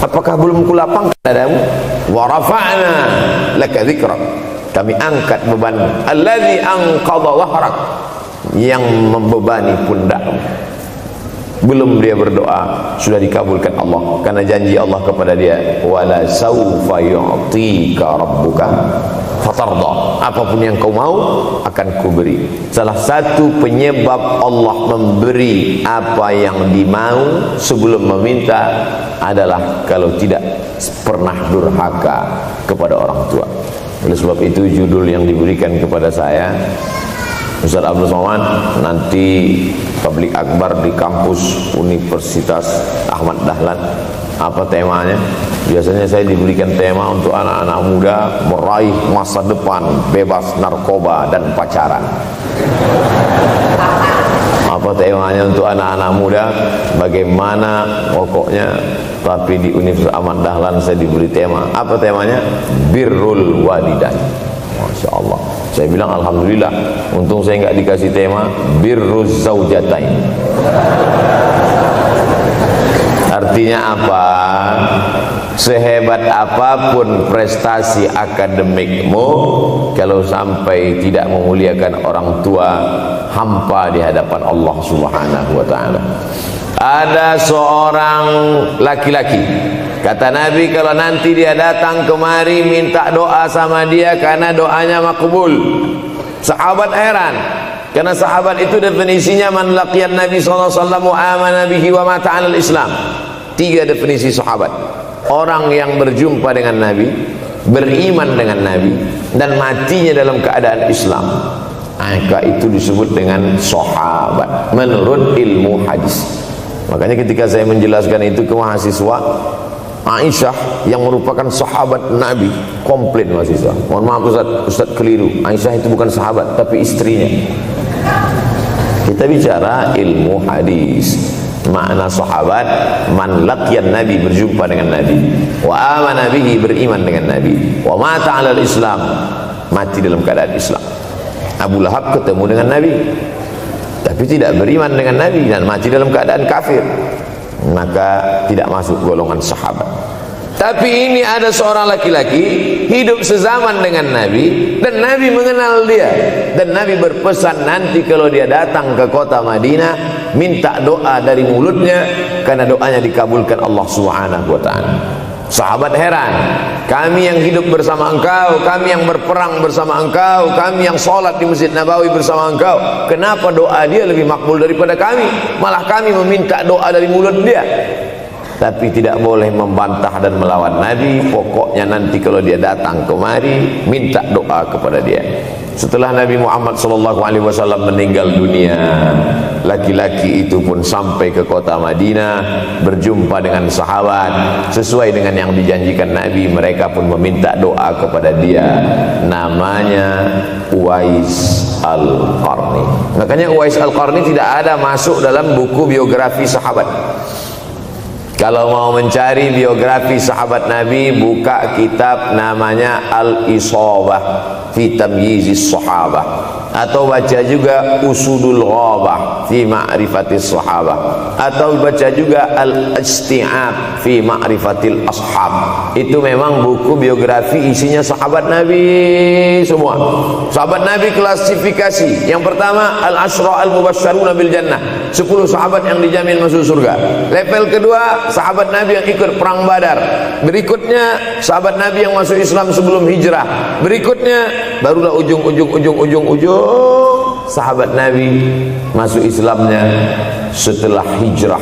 Apakah belum kulapangkan dadamu? Wa rafa'na laka dzikrak, kami angkat beban allazi anqadha dhahrak, yang membebani pundakmu. Belum dia berdoa, sudah dikabulkan Allah, karena janji Allah kepada dia, wala saufa yu'tika rabbuka fatarda, apapun yang kau mau akan kuberi. Salah satu penyebab Allah memberi apa yang dimau sebelum meminta adalah kalau tidak pernah durhaka kepada orang tua. Oleh sebab itu judul yang diberikan kepada saya, Ustaz Abdul Somad, nanti tabligh akbar di kampus Universitas Ahmad Dahlan, apa temanya? Biasanya saya diberikan tema untuk anak-anak muda meraih masa depan bebas narkoba dan pacaran. Apa temanya untuk anak-anak muda? Bagaimana pokoknya, tapi di Universitas Ahmad Dahlan saya diberi tema. Apa temanya? Birrul walidain. Masya Allah. Saya bilang alhamdulillah, untung saya nggak dikasih tema birruz zaujatain. Artinya apa? Sehebat apapun prestasi akademikmu, kalau sampai tidak memuliakan orang tua, hampa di hadapan Allah Subhanahu wa ta'ala. Ada seorang laki-laki, kata Nabi, kalau nanti dia datang kemari minta doa sama dia karena doanya makbul. Sahabat heran, karena sahabat itu definisinya man laqiyan Nabi sallallahu alaihi wasallam wa amana bihi wa mata 'alal Islam. 3 definisi sahabat: orang yang berjumpa dengan Nabi, beriman dengan Nabi, dan matinya dalam keadaan Islam. Maka itu disebut dengan sahabat menurut ilmu hadis. Makanya ketika saya menjelaskan itu ke mahasiswa, Aisyah yang merupakan sahabat Nabi, komplain mahasiswa, mohon maaf Ustaz keliru, Aisyah itu bukan sahabat tapi istrinya. Kita bicara ilmu hadis. Makna sahabat, man laqiyan Nabi, berjumpa dengan Nabi, wa amana bihi, beriman dengan Nabi, wa mata 'alal Islam, mati dalam keadaan Islam. Abu Lahab ketemu dengan Nabi tapi tidak beriman dengan Nabi dan mati dalam keadaan kafir, maka tidak masuk golongan sahabat. Tapi ini ada seorang laki-laki hidup sezaman dengan Nabi, dan Nabi mengenal dia, dan Nabi berpesan nanti kalau dia datang ke kota Madinah, minta doa dari mulutnya, karena doanya dikabulkan Allah Subhanahu wa ta'ala. Sahabat heran, kami yang hidup bersama engkau, kami yang berperang bersama engkau, kami yang sholat di Masjid Nabawi bersama engkau, kenapa doa dia lebih makbul daripada kami? Malah kami meminta doa dari mulut dia. Tapi tidak boleh membantah dan melawan Nabi. Pokoknya nanti kalau dia datang kemari, minta doa kepada dia. Setelah Nabi Muhammad SAW meninggal dunia, laki-laki itu pun sampai ke kota Madinah, berjumpa dengan sahabat. Sesuai dengan yang dijanjikan Nabi, mereka pun meminta doa kepada dia. Namanya Uwais Al-Qarni. Makanya Uwais Al-Qarni tidak ada masuk dalam buku biografi sahabat. Kalau mau mencari biografi sahabat Nabi, buka kitab namanya Al-Isabah fi Tamyizis Sahabah, atau baca juga Usudul Ghabah fi Ma'rifatis Sahabah, atau baca juga Al-Isti'ab fi Ma'rifatil Ashab. Itu memang buku biografi isinya sahabat Nabi semua. Sahabat Nabi klasifikasi. Yang pertama, Al-Ashra Al-Mubasysyaruna bil Jannah, 10 sahabat yang dijamin masuk surga. Level kedua, sahabat Nabi yang ikut perang Badar. Berikutnya sahabat Nabi yang masuk Islam sebelum hijrah. Berikutnya barulah ujung sahabat Nabi masuk Islamnya setelah hijrah,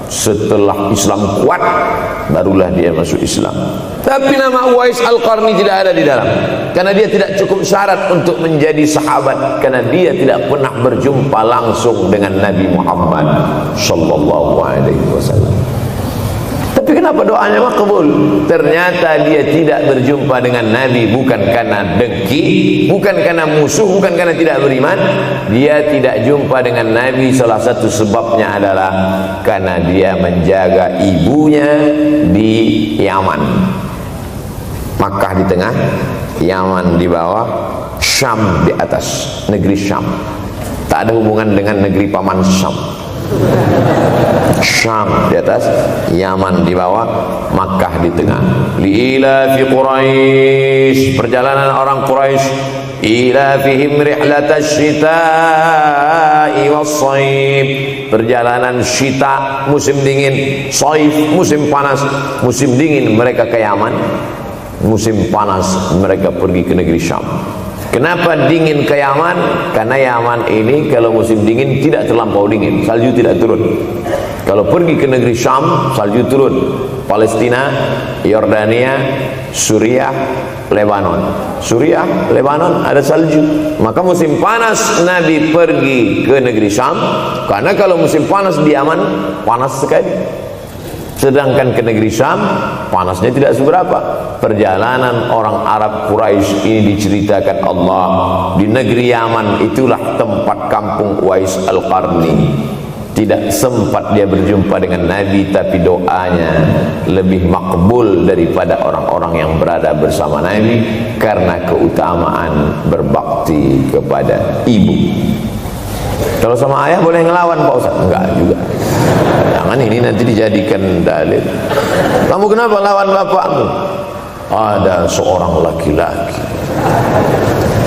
setelah Islam kuat, barulah dia masuk Islam. Tapi nama Uwais Al-Qarni tidak ada di dalam, karena dia tidak cukup syarat untuk menjadi sahabat, karena dia tidak pernah berjumpa langsung dengan Nabi Muhammad sallallahu alaihi wasallam. Tapi kenapa doanya makbul? Ternyata dia tidak berjumpa dengan Nabi bukan karena dengki, bukan karena musuh, bukan karena tidak beriman. Dia tidak jumpa dengan Nabi, salah satu sebabnya adalah karena dia menjaga ibunya di Yaman. Makkah di tengah, Yaman di bawah, Syam di atas, negeri Syam. Tak ada hubungan dengan negeri paman Syam. Syam di atas, Yaman di bawah, Makkah di tengah. Liila fi Quraisy, perjalanan orang Quraisy. Ila fihim rihlatash shita'i was-shaib, perjalanan syita musim dingin, shaif musim panas. Musim dingin mereka ke Yaman, musim panas mereka pergi ke negeri Syam. Kenapa dingin ke Yaman? Karena Yaman ini kalau musim dingin tidak terlampau dingin, salju tidak turun. Kalau pergi ke negeri Syam, salju turun. Palestina, Yordania, Suriah, Lebanon. Suriah, Lebanon ada salju. Maka musim panas Nabi pergi ke negeri Syam, karena kalau musim panas di Yaman panas sekali. Sedangkan ke negeri Syam panasnya tidak seberapa. Perjalanan orang Arab Quraisy ini diceritakan Allah, di negeri Yaman itulah tempat kampung Uwais Al-Qarni. Tidak sempat dia berjumpa dengan Nabi, tapi doanya lebih makbul daripada orang-orang yang berada bersama Nabi, karena keutamaan berbakti kepada ibu. Kalau sama ayah boleh ngelawan Pak Ustaz? Enggak juga. Jangan ini nanti dijadikan dalil. Kamu kenapa lawan bapakmu? Ada seorang laki-laki.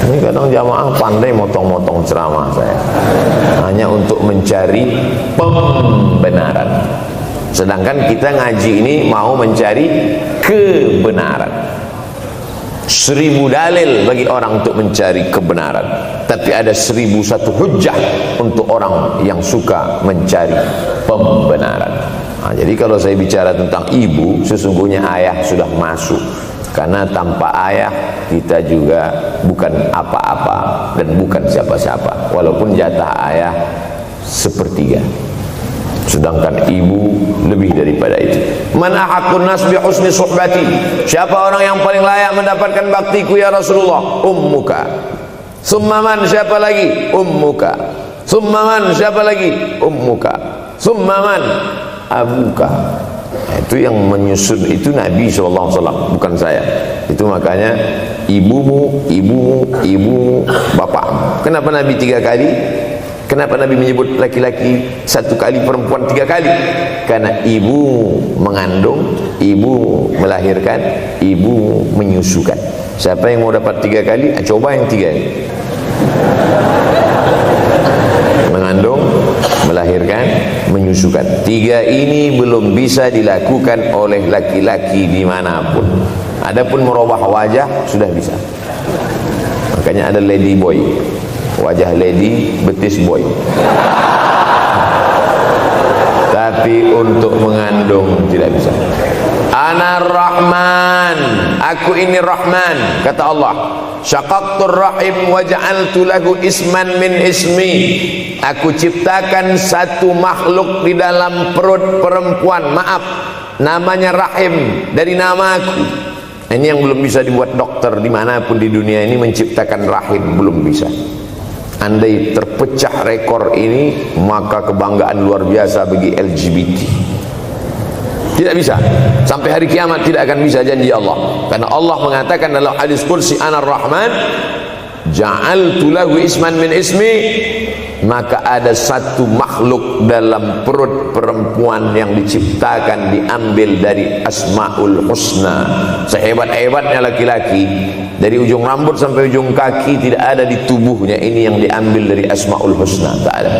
Ini kadang jamaah pandai motong-motong ceramah saya, hanya untuk mencari pembenaran. Sedangkan kita ngaji ini mau mencari kebenaran. 1000 dalil bagi orang untuk mencari kebenaran, tapi ada 1001 hujjah untuk orang yang suka mencari pembenaran. Nah, jadi kalau saya bicara tentang ibu, sesungguhnya ayah sudah masuk. Karena tanpa ayah kita juga bukan apa-apa dan bukan siapa-siapa, walaupun jatah ayah sepertiga, sedangkan ibu lebih daripada itu. Man ahaqqun nas bi husni suhbati, siapa orang yang paling layak mendapatkan baktiku ya Rasulullah? Ummuka. Summa man, siapa lagi? Ummuka. Summa man, siapa lagi? Ummuka. Summa man, abuka. Itu yang menyusun itu Nabi SAW, bukan saya. Itu makanya ibumu, ibumu, ibumu, bapakmu. Kenapa Nabi 3 kali? Kenapa Nabi menyebut laki-laki 1 kali, perempuan 3 kali? Karena ibu mengandung, ibu melahirkan, ibu menyusukan. Siapa yang mau dapat 3 kali? Coba yang 3 ini. Mengandung, melahirkan, menyusukan. 3 ini belum bisa dilakukan oleh laki-laki dimanapun. Adapun merubah wajah sudah bisa. Makanya ada lady boy, wajah lady, betis boy. Tapi untuk mengandung tidak bisa. Ana Rahman, aku ini Rahman, kata Allah. Syaqaqtur rahim wa ja'altu lahu isman min ismi. Aku ciptakan satu makhluk di dalam perut perempuan, maaf, namanya rahim, dari namaku. Ini yang belum bisa dibuat dokter dimanapun di dunia ini, menciptakan rahim, belum bisa. Andai terpecah rekor ini, maka kebanggaan luar biasa bagi LGBT. Tidak bisa, sampai hari kiamat tidak akan bisa, janji Allah. Karena Allah mengatakan dalam hadis qudsi, Anar Rahman ja'altu lahu isman min ismi. Maka ada satu makhluk dalam perut perempuan yang diciptakan, diambil dari Asmaul Husna. Sehebat-hebatnya laki-laki, dari ujung rambut sampai ujung kaki tidak ada di tubuhnya ini yang diambil dari Asmaul Husna, tak ada.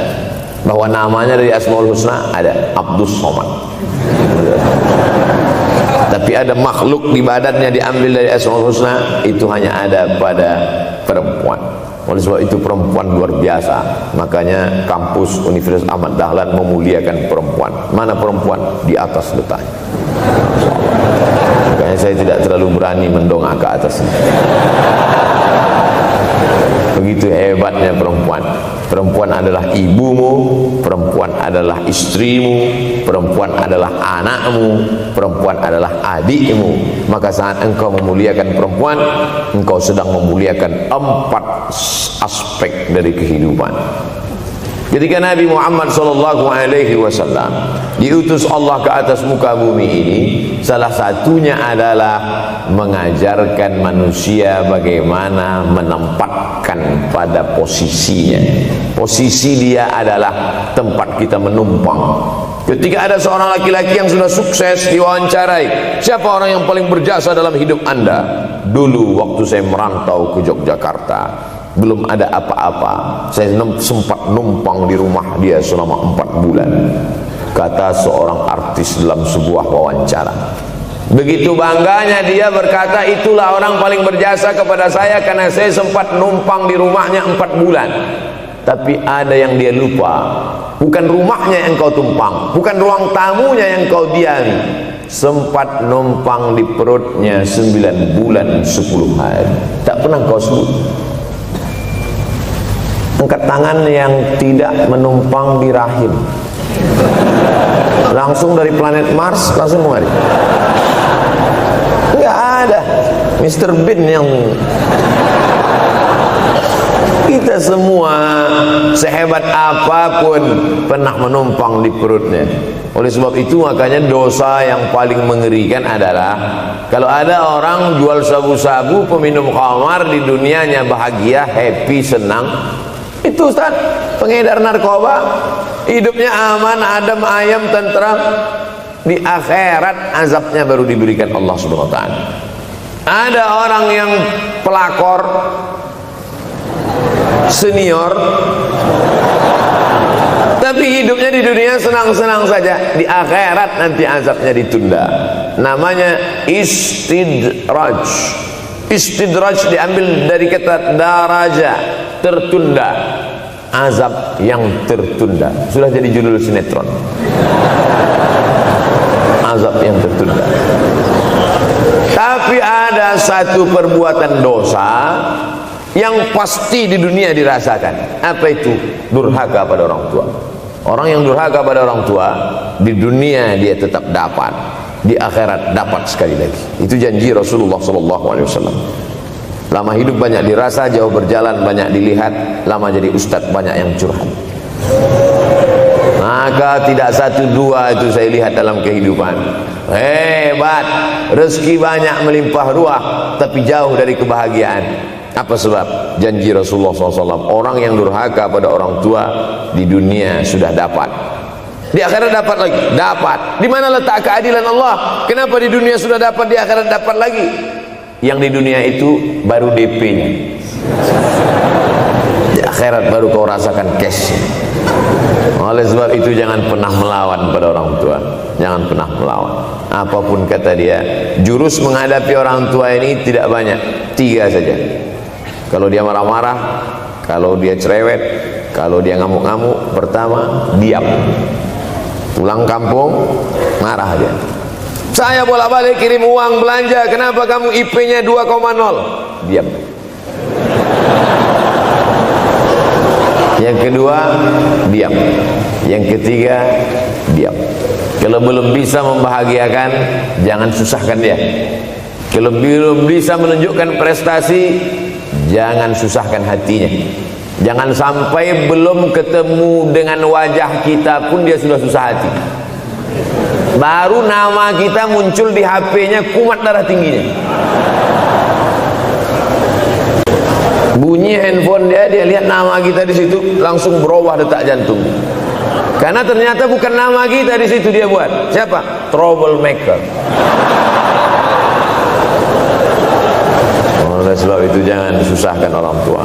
Bahwa namanya dari Asmaul Husna ada, Abdus Somad. Tapi ada makhluk di badannya diambil dari Asmaul Husna, itu hanya ada pada perempuan. Oleh sebab itu perempuan luar biasa. Makanya kampus Universitas Ahmad Dahlan memuliakan perempuan. Mana perempuan? Di atas letaknya. Makanya saya tidak terlalu berani mendongak ke atas. Begitu hebatnya perempuan. Perempuan adalah ibumu, perempuan adalah istrimu, perempuan adalah anakmu, perempuan adalah adikmu. Maka saat engkau memuliakan perempuan, engkau sedang memuliakan 4 aspek dari kehidupan. Ketika Nabi Muhammad SAW diutus Allah ke atas muka bumi ini, salah satunya adalah mengajarkan manusia bagaimana menempatkan pada posisinya. Posisi dia adalah tempat kita menumpang. Ketika ada seorang laki-laki yang sudah sukses diwawancarai, siapa orang yang paling berjasa dalam hidup Anda? Dulu waktu saya merantau ke Yogyakarta, belum ada apa-apa, saya sempat numpang di rumah dia selama 4 bulan, kata seorang artis dalam sebuah wawancara. Begitu bangganya dia berkata, itulah orang paling berjasa kepada saya karena saya sempat numpang di rumahnya 4 bulan. Tapi ada yang dia lupa, bukan rumahnya yang kau tumpang, bukan ruang tamunya yang kau diami, sempat numpang di perutnya 9 bulan 10 hari. Tak pernah kau sebut. Angkat tangan yang tidak menumpang di rahim, langsung dari planet Mars langsung kemari. Enggak ada. Mr. Bean yang kita semua sehebat apapun pernah menumpang di perutnya. Oleh sebab itu makanya dosa yang paling mengerikan adalah kalau ada orang jual sabu-sabu, peminum khamar, di dunianya bahagia, happy, senang. Itu Ustaz, pengedar narkoba, hidupnya aman, adem, ayem, tentram. Di akhirat azabnya baru diberikan Allah Subhanahu wa taala. Ada orang yang pelakor senior, tapi hidupnya di dunia senang-senang saja. Di akhirat nanti azabnya ditunda. Namanya istidraj. Istidraj diambil dari kata daraja, tertunda. Azab yang tertunda. Sudah jadi judul sinetron. Azab yang tertunda. Tapi ada satu perbuatan dosa yang pasti di dunia dirasakan. Apa itu? Durhaka pada orang tua. Orang yang durhaka pada orang tua, di dunia dia tetap dapat, di akhirat dapat sekali lagi. Itu janji Rasulullah SAW. Lama hidup banyak dirasa, jauh berjalan banyak dilihat, lama jadi ustadz banyak yang curhat. Maka tidak satu dua itu saya lihat dalam kehidupan. Hebat, rezeki banyak melimpah ruah, tapi jauh dari kebahagiaan. Apa sebab? Janji Rasulullah SAW. Orang yang durhaka pada orang tua di dunia sudah dapat, di akhirat dapat lagi. Dapat. Di mana letak keadilan Allah? Kenapa di dunia sudah dapat, di akhirat dapat lagi? Yang di dunia itu baru DP-nya, di akhirat baru kau rasakan cash. Oleh sebab itu jangan pernah melawan pada orang tua. Jangan pernah melawan. Apapun kata dia, jurus menghadapi orang tua ini tidak banyak, 3 saja. Kalau dia marah-marah, kalau dia cerewet, kalau dia ngamuk-ngamuk, pertama diam. Pulang kampung marah aja. Saya bolak-balik kirim uang belanja, kenapa kamu IP-nya 2,0? Diam. Yang kedua, diam. Yang ketiga, diam. Kalau belum bisa membahagiakan, jangan susahkan dia. Kalau belum bisa menunjukkan prestasi, jangan susahkan hatinya. Jangan sampai belum ketemu dengan wajah kita pun dia sudah susah hati. Baru nama kita muncul di HP-nya, kumat darah tingginya. Bunyi handphone dia lihat nama kita di situ, langsung berubah detak jantung. Karena ternyata bukan nama kita di situ dia buat. Siapa? Troublemaker. Oleh sebab itu jangan susahkan orang tua.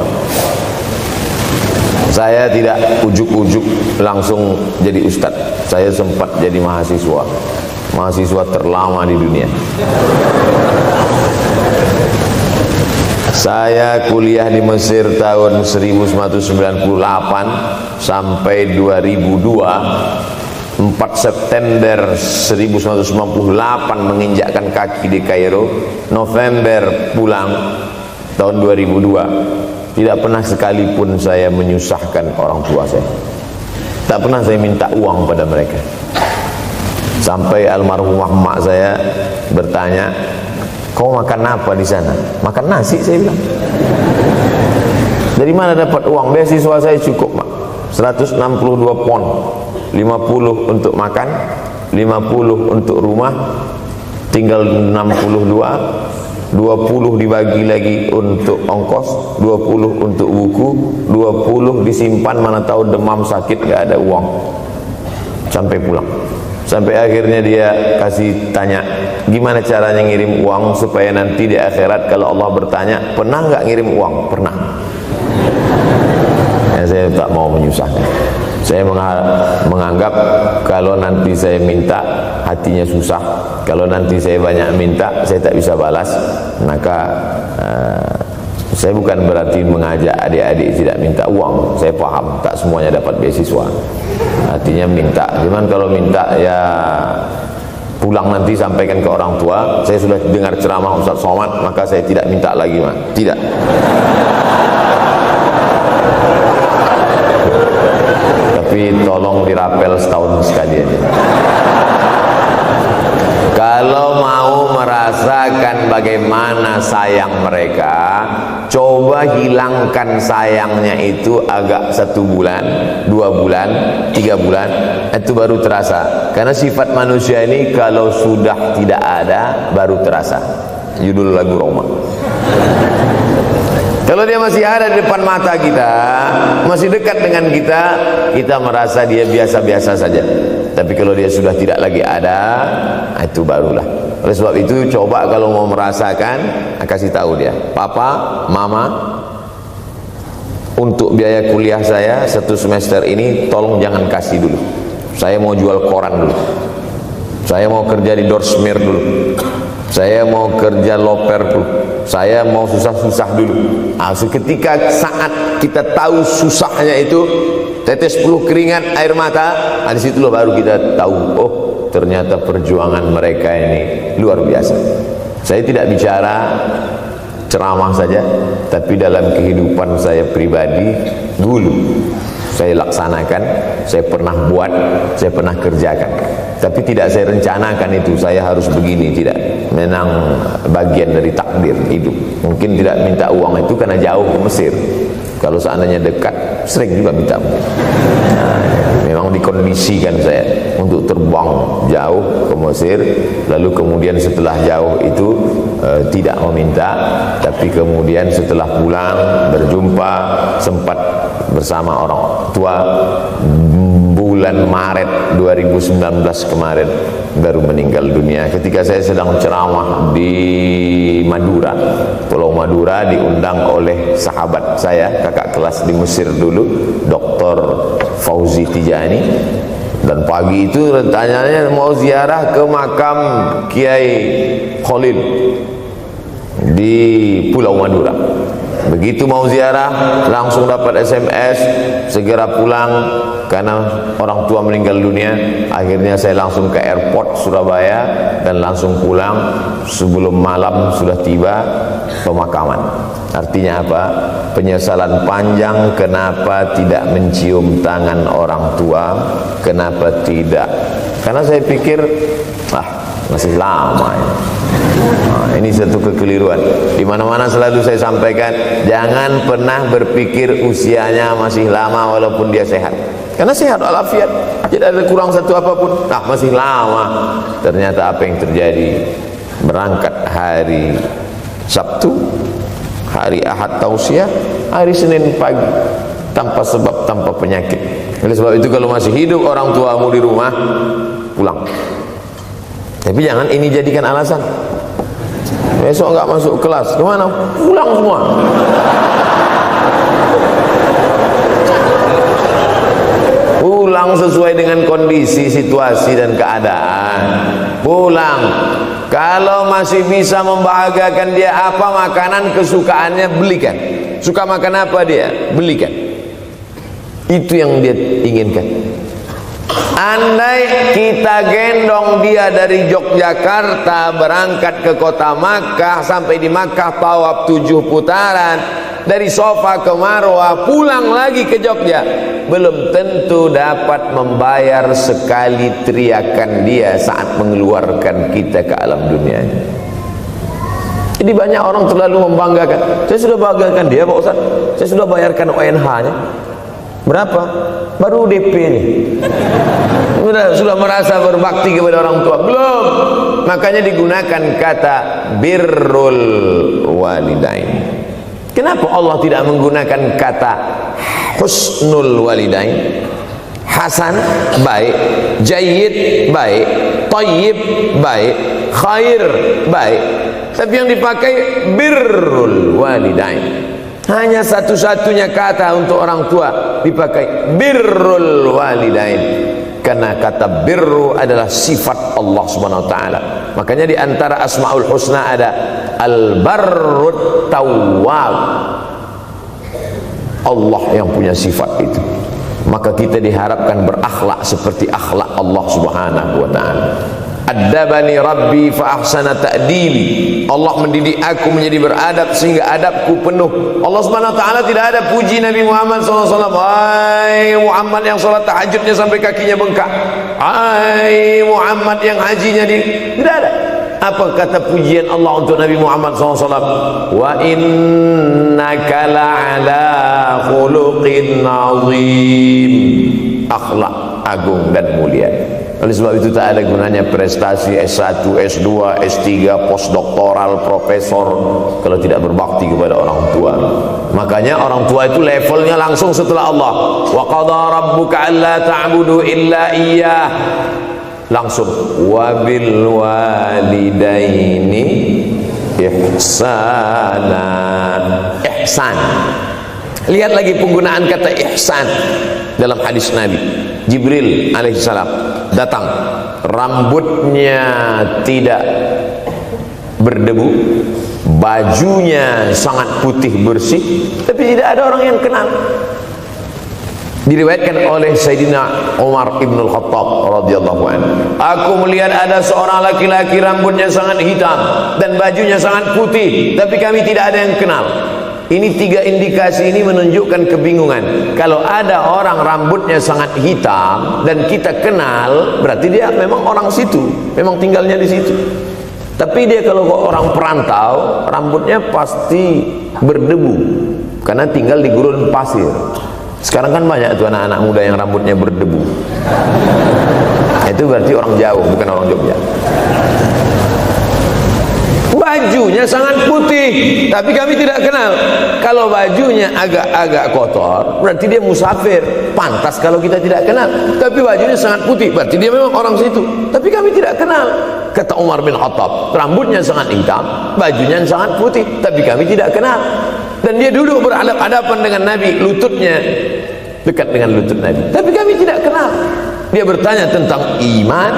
Saya tidak ujuk-ujuk langsung jadi ustadz. Saya sempat jadi mahasiswa terlama di dunia. Saya kuliah di Mesir tahun 1998 sampai 2002. 4 September 1998 menginjakkan kaki di Kairo. November pulang tahun 2002. Tidak pernah sekalipun saya menyusahkan orang tua saya. Tak pernah saya minta uang pada mereka. Sampai almarhumah emak saya bertanya, kau makan apa di sana? Makan nasi, saya bilang. Dari mana dapat uang? Beasiswa saya cukup, Mak. 162 pon. 50 untuk makan, 50 untuk rumah, tinggal 62. 20 dibagi lagi untuk ongkos, 20 untuk buku, 20 disimpan, mana tahu demam sakit gak ada uang sampai pulang. Sampai akhirnya dia kasih tanya, gimana caranya ngirim uang supaya nanti di akhirat kalau Allah bertanya, pernah gak ngirim uang? Pernah. Ya, saya tak mau menyusahkan. Saya menganggap kalau nanti saya minta hatinya susah, kalau nanti saya banyak minta saya tak bisa balas, maka saya bukan berarti mengajak adik-adik tidak minta uang. Saya paham tak semuanya dapat beasiswa, artinya minta. Cuman kalau minta ya pulang nanti sampaikan ke orang tua, saya sudah dengar ceramah Ustaz Somad maka saya tidak minta lagi, tidak. Tapi tolong dirapel setahun sekali aja. Kalau mau merasakan bagaimana sayang mereka, coba hilangkan sayangnya itu agak 1 bulan, 2 bulan, 3 bulan, itu baru terasa. Karena sifat manusia ini kalau sudah tidak ada baru terasa. Judul lagu Roma. Kalau dia masih ada di depan mata kita, masih dekat dengan kita, kita merasa dia biasa-biasa saja. Tapi kalau dia sudah tidak lagi ada, itu barulah. Oleh sebab itu coba kalau mau merasakan, kasih tahu dia, papa, mama, untuk biaya kuliah saya 1 semester ini tolong jangan kasih dulu. Saya mau jual koran dulu. Saya mau kerja di Dorsmir dulu. Saya mau kerja loper dulu. Saya mau susah-susah dulu. Seketika saat kita tahu susahnya itu, tetes peluh keringat, air mata, di situ baru kita tahu, oh ternyata perjuangan mereka ini luar biasa. Saya tidak bicara ceramah saja, tapi dalam kehidupan saya pribadi dulu saya laksanakan, saya pernah buat, saya pernah kerjakan. Tapi tidak saya rencanakan itu, saya harus begini, tidak. Memang bagian dari takdir hidup. Mungkin tidak minta uang itu karena jauh ke Mesir. Kalau seandainya dekat, sering juga minta. Memang dikondisikan saya untuk terbang jauh ke Mesir, lalu kemudian setelah jauh itu tidak meminta, tapi kemudian setelah pulang berjumpa, sempat bersama orang tua. Bulan Maret 2019 kemarin baru meninggal dunia ketika saya sedang ceramah di Madura, Pulau Madura, diundang oleh sahabat saya, kakak kelas di Mesir dulu, Dr. Fauzi Tijani. Dan pagi itu rencananya mau ziarah ke makam Kiai Khalil di Pulau Madura. Begitu mau ziarah langsung dapat SMS segera pulang karena orang tua meninggal dunia. Akhirnya saya langsung ke airport Surabaya dan langsung pulang. Sebelum malam sudah tiba pemakaman. Artinya apa? Penyesalan panjang, kenapa tidak mencium tangan orang tua, kenapa tidak. Karena saya pikir masih lama ya. Ini satu kekeliruan. Di mana-mana selalu saya sampaikan, jangan pernah berpikir usianya masih lama walaupun dia sehat. Karena sehat walafiat, tidak ada kurang satu apapun. Masih lama. Ternyata apa yang terjadi? Berangkat hari Sabtu, hari Ahad tausiah, hari Senin pagi, tanpa sebab, tanpa penyakit. Oleh sebab itu kalau masih hidup orang tuamu di rumah, pulang. Tapi jangan ini jadikan alasan. Besok enggak masuk kelas, kemana? Pulang semua. Pulang sesuai dengan kondisi, situasi dan keadaan. Pulang. Kalau masih bisa membahagiakan dia apa makanan kesukaannya, belikan. Suka makan apa dia, belikan. Itu yang dia inginkan. Andai kita gendong dia dari Yogyakarta berangkat ke kota Makkah, sampai di Makkah tawaf 7 putaran, dari Sofa ke Marwah, pulang lagi ke Jogja, belum tentu dapat membayar sekali teriakan dia saat mengeluarkan kita ke alam dunia. Jadi banyak orang terlalu membanggakan. Saya sudah banggakan dia Pak Ustaz, saya sudah bayarkan ONH-nya. Berapa? Baru DP nih. Sudah merasa berbakti kepada orang tua? Belum. Makanya digunakan kata birrul walidain. Kenapa Allah tidak menggunakan kata husnul walidain? Hasan baik, jayyid baik, thayyib baik, khair baik. Tapi yang dipakai birrul walidain. Hanya satu-satunya kata untuk orang tua dipakai birrul walidain, karena kata birru adalah sifat Allah Subhanahu wa taala. Makanya di antara Asmaul Husna ada Al-Barrut Tawwab. Allah yang punya sifat itu. Maka kita diharapkan berakhlak seperti akhlak Allah Subhanahu wa taala. Addabani Rabbi fa ahsana ta'dibi. Allah mendidik aku menjadi beradab sehingga adabku penuh. Allah Subhanahu wa taala tidak ada puji Nabi Muhammad SAW. Hai Muhammad yang salat tahajudnya sampai kakinya bengkak. Hai Muhammad yang hajinya tidak ada. Apa kata pujian Allah untuk Nabi Muhammad SAW? Wa innaka la'ala khuluqin azim. Akhlak agung dan mulia. Oleh sebab itu tak ada gunanya prestasi S1, S2, S3, postdoktoral, profesor kalau tidak berbakti kepada orang tua. Makanya orang tua itu levelnya langsung setelah Allah. Wa qadha rabbuka alla ta'budu illa iyyah. Langsung wabil walidaini ihsanan. Ihsan. Lihat lagi penggunaan kata ihsan dalam hadis Nabi. Jibril alaihissalam datang, rambutnya tidak berdebu, bajunya sangat putih bersih, tapi tidak ada orang yang kenal. Diriwayatkan oleh Sayyidina Umar ibn al-Khattab radhiyallahu anhu, aku melihat ada seorang laki-laki rambutnya sangat hitam dan bajunya sangat putih, tapi kami tidak ada yang kenal. Ini tiga indikasi ini menunjukkan kebingungan. Kalau ada orang rambutnya sangat hitam dan kita kenal, berarti dia memang orang situ, memang tinggalnya di situ. Tapi dia kalau orang perantau, rambutnya pasti berdebu karena tinggal di gurun pasir. Sekarang kan banyak tuh anak-anak muda yang rambutnya berdebu. Itu berarti orang jauh, bukan orang Jogja. Bajunya sangat putih, tapi kami tidak kenal. Kalau bajunya agak-agak kotor, berarti dia musafir. Pantas kalau kita tidak kenal. Tapi bajunya sangat putih, berarti dia memang orang situ. Tapi kami tidak kenal. Kata Umar bin Khattab, rambutnya sangat hitam, bajunya sangat putih, tapi kami tidak kenal. Dan dia duduk berhadapan dengan Nabi, lututnya dekat dengan lutut Nabi, tapi kami tidak kenal. Dia bertanya tentang iman,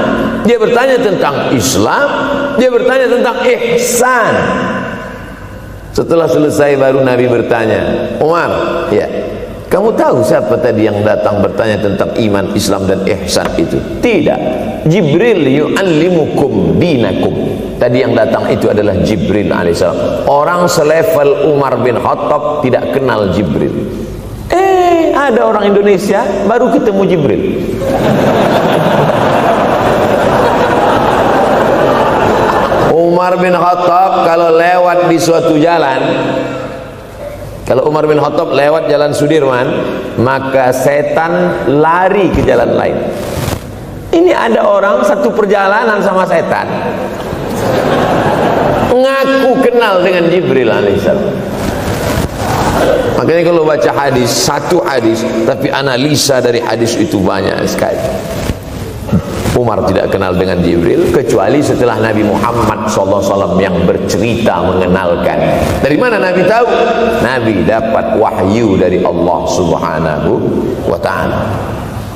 dia bertanya tentang Islam, dia bertanya tentang ihsan. Setelah selesai baru Nabi bertanya, Umar, ya, kamu tahu siapa tadi yang datang bertanya tentang iman, Islam dan ihsan itu? Tidak. Jibril yu'allimukum dinakum. Tadi yang datang itu adalah Jibril alaihissalam. Orang selevel Umar bin Khattab tidak kenal Jibril. Ada orang Indonesia baru ketemu Jibril. Umar bin Khattab kalau lewat di suatu jalan, kalau Umar bin Khattab lewat jalan Sudirman, maka setan lari ke jalan lain. Ini ada orang satu perjalanan sama setan, ngaku kenal dengan Jibril alaihissalam. Makanya kalau baca hadis, satu hadis, tapi analisa dari hadis itu banyak sekali. Umar tidak kenal dengan Jibril kecuali setelah Nabi Muhammad SAW yang bercerita mengenalkan. Dari mana Nabi tahu? Nabi dapat wahyu dari Allah Subhanahu wa ta'ala.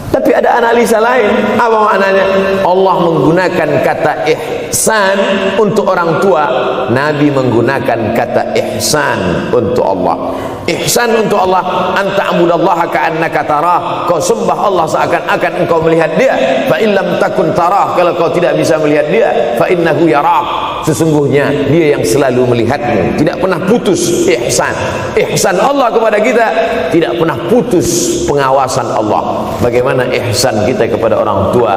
Tapi ada analisa lain. Apa maknanya? Allah menggunakan kata ihsan untuk orang tua, Nabi menggunakan kata ihsan untuk Allah. Ihsan untuk Allah, anta'budallaha ka'annaka tarah. Kau sembah Allah seakan-akan engkau melihat dia. Fa in lam takun tarah, kalau kau tidak bisa melihat dia, fa innahu yarak. Sesungguhnya dia yang selalu melihatmu, tidak pernah putus. Ihsan, ihsan Allah kepada kita, tidak pernah putus pengawasan Allah. Bagaimana bagaimana ihsan kita kepada orang tua,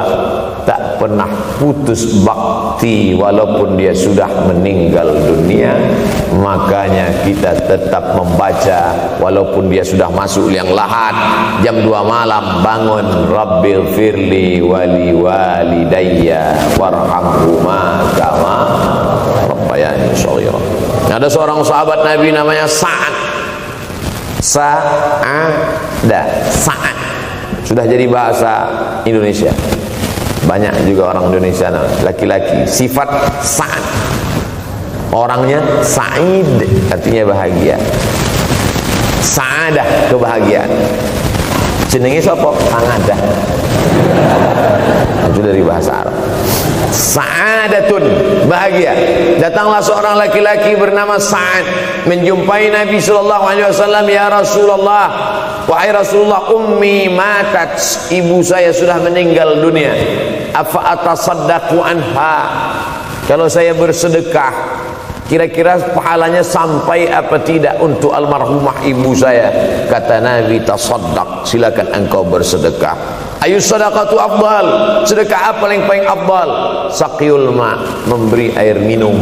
tak pernah putus bakti walaupun dia sudah meninggal dunia. Makanya kita tetap membaca walaupun dia sudah masuk liang lahat, jam 2 malam bangun, Rabbil firli wali walidayya warhamhuma kama rabbayani shaghira. Ada seorang sahabat Nabi namanya Sa'ad. Sa'ad sudah jadi bahasa Indonesia. Banyak juga orang Indonesia laki-laki sifat Sa'ad. Orangnya Sa'id, artinya bahagia. Sa'adah, kebahagiaan. Jenenge sapa? Sa'adah. Itu dari bahasa Arab. Sa'adatun, bahagia. Datanglah seorang laki-laki bernama Sa'ad menjumpai Nabi sallallahu alaihi wasallam. Ya Rasulullah, wahai Rasulullah, ummi matat, ibu saya sudah meninggal dunia. Afa atasaddaqu anha, kalau saya bersedekah kira-kira pahalanya sampai apa tidak untuk almarhumah ibu saya? Kata Nabi, tasaddaq, silakan engkau bersedekah. Ayu sadaqatu afdal, sedekah apa yang paling afdal? Saqiyul ma, memberi air minum.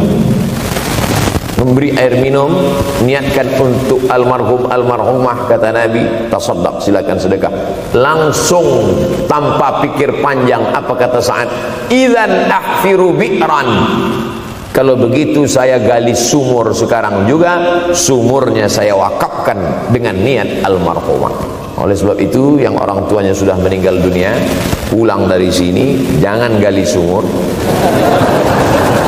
Memberi air minum, niatkan untuk almarhumah, kata Nabi, tasaddaq, silakan sedekah. Langsung tanpa pikir panjang, apa kata Sa'ad? Idzan ahfiru bi'ran, kalau begitu saya gali sumur sekarang juga, sumurnya saya wakafkan dengan niat almarhumah. Oleh sebab itu, yang orang tuanya sudah meninggal dunia, pulang dari sini jangan gali sumur,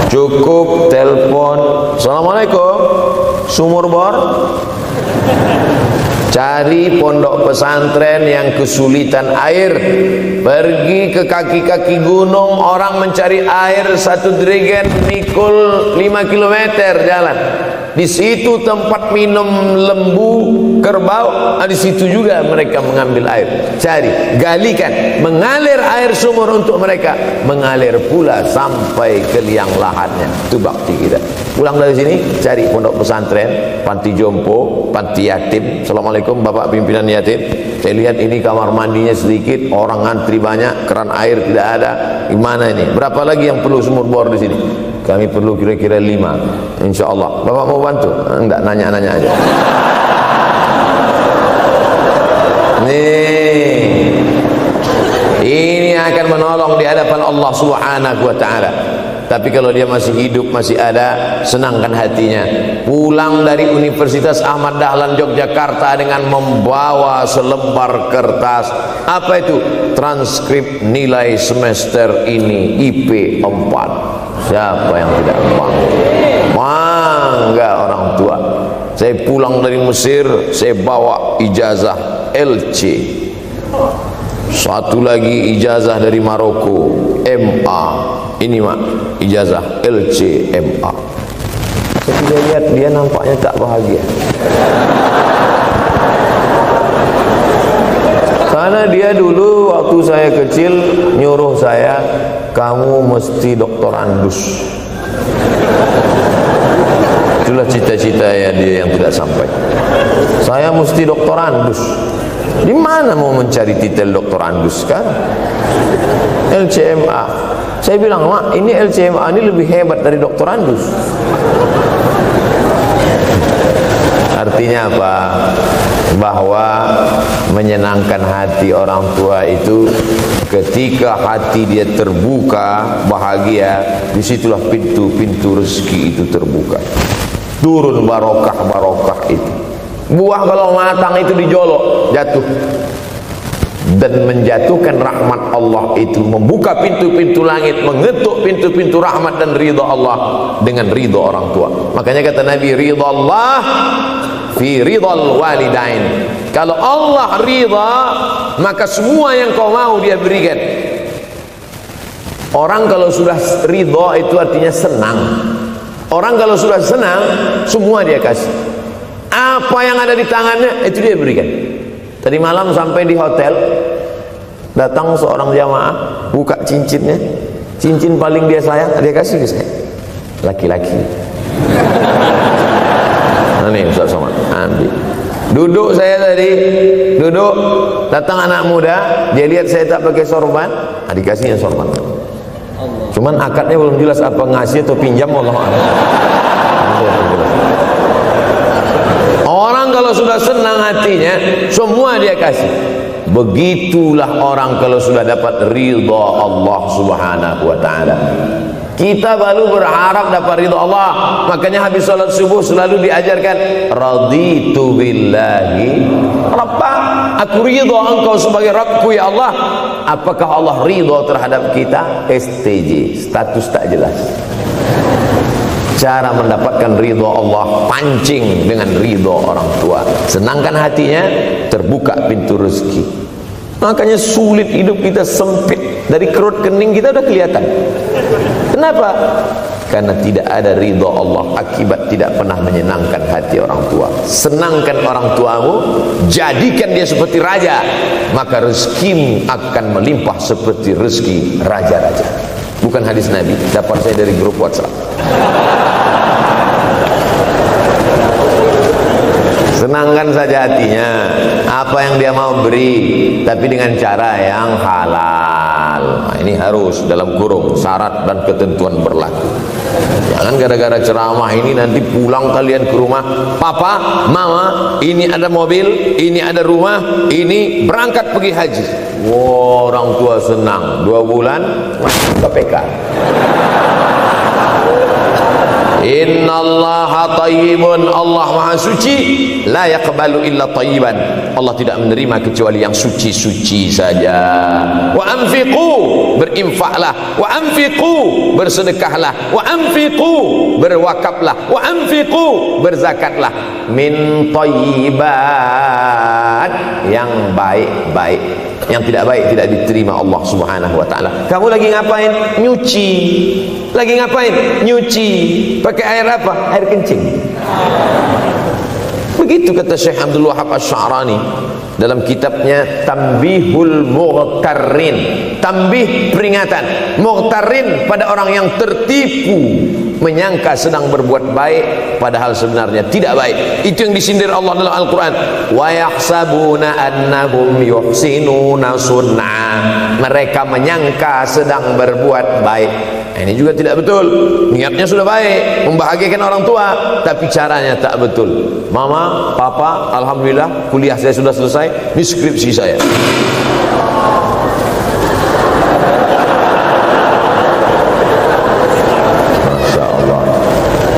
cukup telepon, Assalamualaikum, sumur bor. Cari pondok pesantren yang kesulitan air, pergi ke kaki-kaki gunung, orang mencari air 1 jerigen mikul 5 km jalan. Di situ tempat minum lembu, kerbau, di situ juga mereka mengambil air. Cari, galikan, mengalir air sumur untuk mereka, mengalir pula sampai ke liang lahatnya. Itu bakti kita. Pulang dari sini, cari pondok pesantren, panti jompo, panti yatim. Assalamualaikum Bapak pimpinan yatim, saya lihat ini kamar mandinya sedikit, orang antri banyak, keran air tidak ada. Gimana ini? Berapa lagi yang perlu sumur bor di sini? Kami perlu kira-kira 5. InsyaAllah. Bapak mau bantu? Enggak, nanya-nanya aja. Nih, ini akan menolong di hadapan Allah Subhanahu wa ta'ala. Tapi kalau dia masih hidup, masih ada, senangkan hatinya. Pulang dari Universitas Ahmad Dahlan Yogyakarta dengan membawa selembar kertas. Apa itu? Transkrip nilai semester ini IP 4. Siapa yang tidak bangga orang tua? Saya pulang dari Mesir, saya bawa ijazah LC. Satu lagi ijazah dari Maroko, MA. Ini mak, ijazah LC MA. Saya lihat dia nampaknya tak bahagia. Karena dia dulu waktu saya kecil nyuruh saya, kamu mesti doktorandus. Itulah cita-cita ya dia yang tidak sampai. Saya mesti doktorandus. Di mana mau mencari titel doktorandus sekarang? LCMA. Saya bilang, mak, ini LCMA ini lebih hebat dari doktorandus. Artinya apa? Bahwa menyenangkan hati orang tua itu ketika hati dia terbuka, bahagia, disitulah pintu-pintu rezeki itu terbuka. Turun barokah-barokah itu. Buah kalau matang itu dijolok, jatuh. Dan menjatuhkan rahmat Allah itu, membuka pintu-pintu langit, mengetuk pintu-pintu rahmat dan ridha Allah dengan ridha orang tua. Makanya kata Nabi, ridha Allah fi ridhal walidain. Kalau Allah ridha, maka semua yang kau mau dia berikan. Orang kalau sudah ridha itu artinya senang. Orang kalau sudah senang, semua dia kasih. Apa yang ada di tangannya itu dia berikan. Tadi malam sampai di hotel, datang seorang jamaah, buka cincinnya, cincin paling dia sayang, dia kasih ke saya. Laki-laki. Nah, nih Ustaz Somad, ambil. Duduk saya tadi, duduk, datang anak muda, dia lihat saya tak pakai sorban, dikasihnya sorban. Cuman akadnya belum jelas apa ngasih atau pinjam, Allah a'lam. Orang kalau sudah senang hatinya, semua dia kasih. Begitulah orang kalau sudah dapat ridha Allah Subhanahu wa taala. Kita baru berharap dapat ridha Allah. Makanya habis salat subuh selalu diajarkan raditu billahi rabba. Aku ridha engkau sebagai Rabbku ya Allah. Apakah Allah ridha terhadap kita? STJ, status tak jelas. Cara mendapatkan ridha Allah, pancing dengan ridha orang tua. Senangkan hatinya, terbuka pintu rezeki. Makanya sulit hidup kita, sempit. Dari kerut kening kita udah kelihatan. Kenapa? Karena tidak ada ridha Allah, akibat tidak pernah menyenangkan hati orang tua. Senangkan orang tuamu, jadikan dia seperti raja, maka rezekimu akan melimpah seperti rezeki raja-raja. Bukan hadis Nabi, dapat saya dari grup WhatsApp. Senangkan saja hatinya, apa yang dia mau beri, tapi dengan cara yang halal. Nah, ini harus dalam kurung syarat dan ketentuan berlaku. Jangan gara-gara ceramah ini nanti pulang kalian ke rumah, papa, mama, ini ada mobil, ini ada rumah, ini berangkat pergi haji. Wow, orang tua senang, 2 bulan KPK. Innallaha thayyibun, Allah maha suci, la yaqbalu illa thayyiban. Allah tidak menerima kecuali yang suci-suci saja. Wa anfiqu, berinfaklah, wa anfiqu, bersedekahlah, wa anfiqu, berwakaflah, wa anfiqu, berzakatlah min thayyibat, yang baik-baik. Yang tidak baik tidak diterima Allah Subhanahu wa taala. Kamu lagi ngapain? Nyuci. Lagi ngapain? Nyuci. Pakai air apa? Air kencing. Begitu kata Syekh Abdul Wahab Asy-Sya'rani dalam kitabnya Tanbihul Mughtarrin. Tanbih, peringatan, mughtarrin, pada orang yang tertipu, menyangka sedang berbuat baik padahal sebenarnya tidak baik. Itu yang disindir Allah dalam Al-Quran. Wa yahsabuna annahum yuhsinuna sun'a. Mereka menyangka sedang berbuat baik. Ini juga tidak betul. Niatnya sudah baik, membahagiakan orang tua, tapi caranya tak betul. Mama, papa, alhamdulillah kuliah saya sudah selesai, ini skripsi saya. Masya Allah.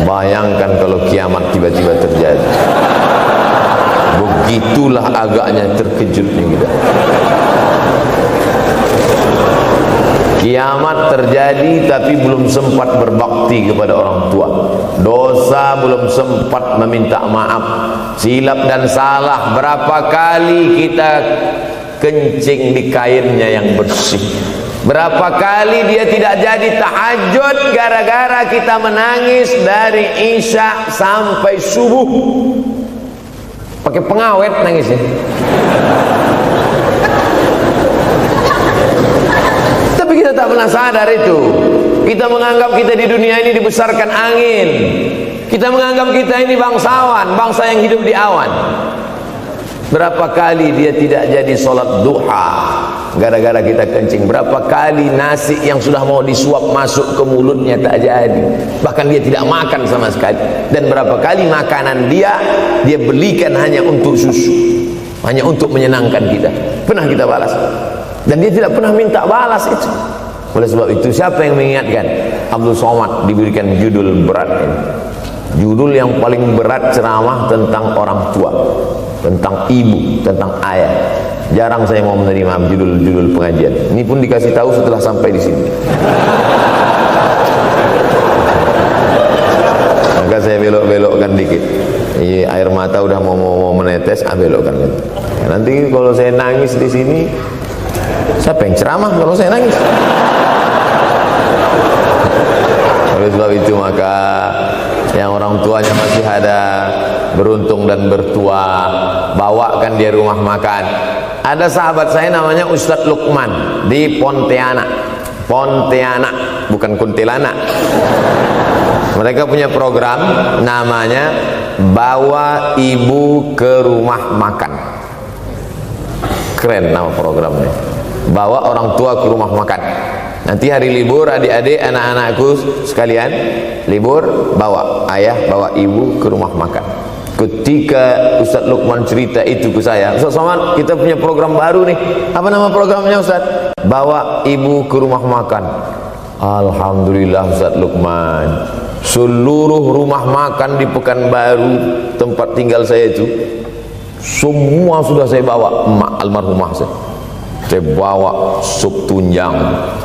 Bayangkan kalau kiamat tiba-tiba terjadi. Begitulah agaknya terkejutnya kita. Kiamat terjadi tapi belum sempat berbakti kepada orang tua. Dosa belum sempat meminta maaf. Silap dan salah berapa kali kita kencing di kainnya yang bersih. Berapa kali dia tidak jadi tahajud gara-gara kita menangis dari Isya sampai subuh. Pakai pengawet nangisnya. Kita tak pernah sadar itu. Kita menganggap kita di dunia ini dibesarkan angin. Kita menganggap kita ini bangsawan, bangsa yang hidup di awan. Berapa kali dia tidak jadi sholat duha gara-gara kita kencing. Berapa kali nasi yang sudah mau disuap masuk ke mulutnya tak jadi, bahkan dia tidak makan sama sekali. Dan berapa kali makanan dia belikan hanya untuk susu, hanya untuk menyenangkan kita. Pernah kita balas, dan dia tidak pernah minta balas itu. Oleh sebab itu, siapa yang mengingatkan? Abdul Somad diberikan judul berat ini. Judul yang paling berat ceramah tentang orang tua, tentang ibu, tentang ayah. Jarang saya mau menerima judul-judul pengajian. Ini pun dikasih tahu setelah sampai di sini. Maka saya belok-belokkan dikit. Air mata udah mau menetes, belokkan. Nanti kalau saya nangis di sini, siapa yang ceramah kalau saya nangis? Oleh sebab itu maka yang orang tuanya masih ada, beruntung dan bertua, bawakan dia rumah makan. Ada sahabat saya namanya Ustadz Lukman di Pontianak, bukan Kuntilanak. Mereka punya program namanya bawa ibu ke rumah makan. Keren nama programnya, bawa orang tua ke rumah makan. Nanti hari libur adik-adik anak-anakku sekalian libur, bawa ayah bawa ibu ke rumah makan. Ketika Ustaz Lukman cerita itu ke saya, Ustaz Somad, kita punya program baru nih. Apa nama programnya Ustaz? Bawa ibu ke rumah makan. Alhamdulillah Ustaz Lukman, seluruh rumah makan di Pekanbaru tempat tinggal saya itu semua sudah saya bawa. Emak almarhumah saya bawa sup tunjang,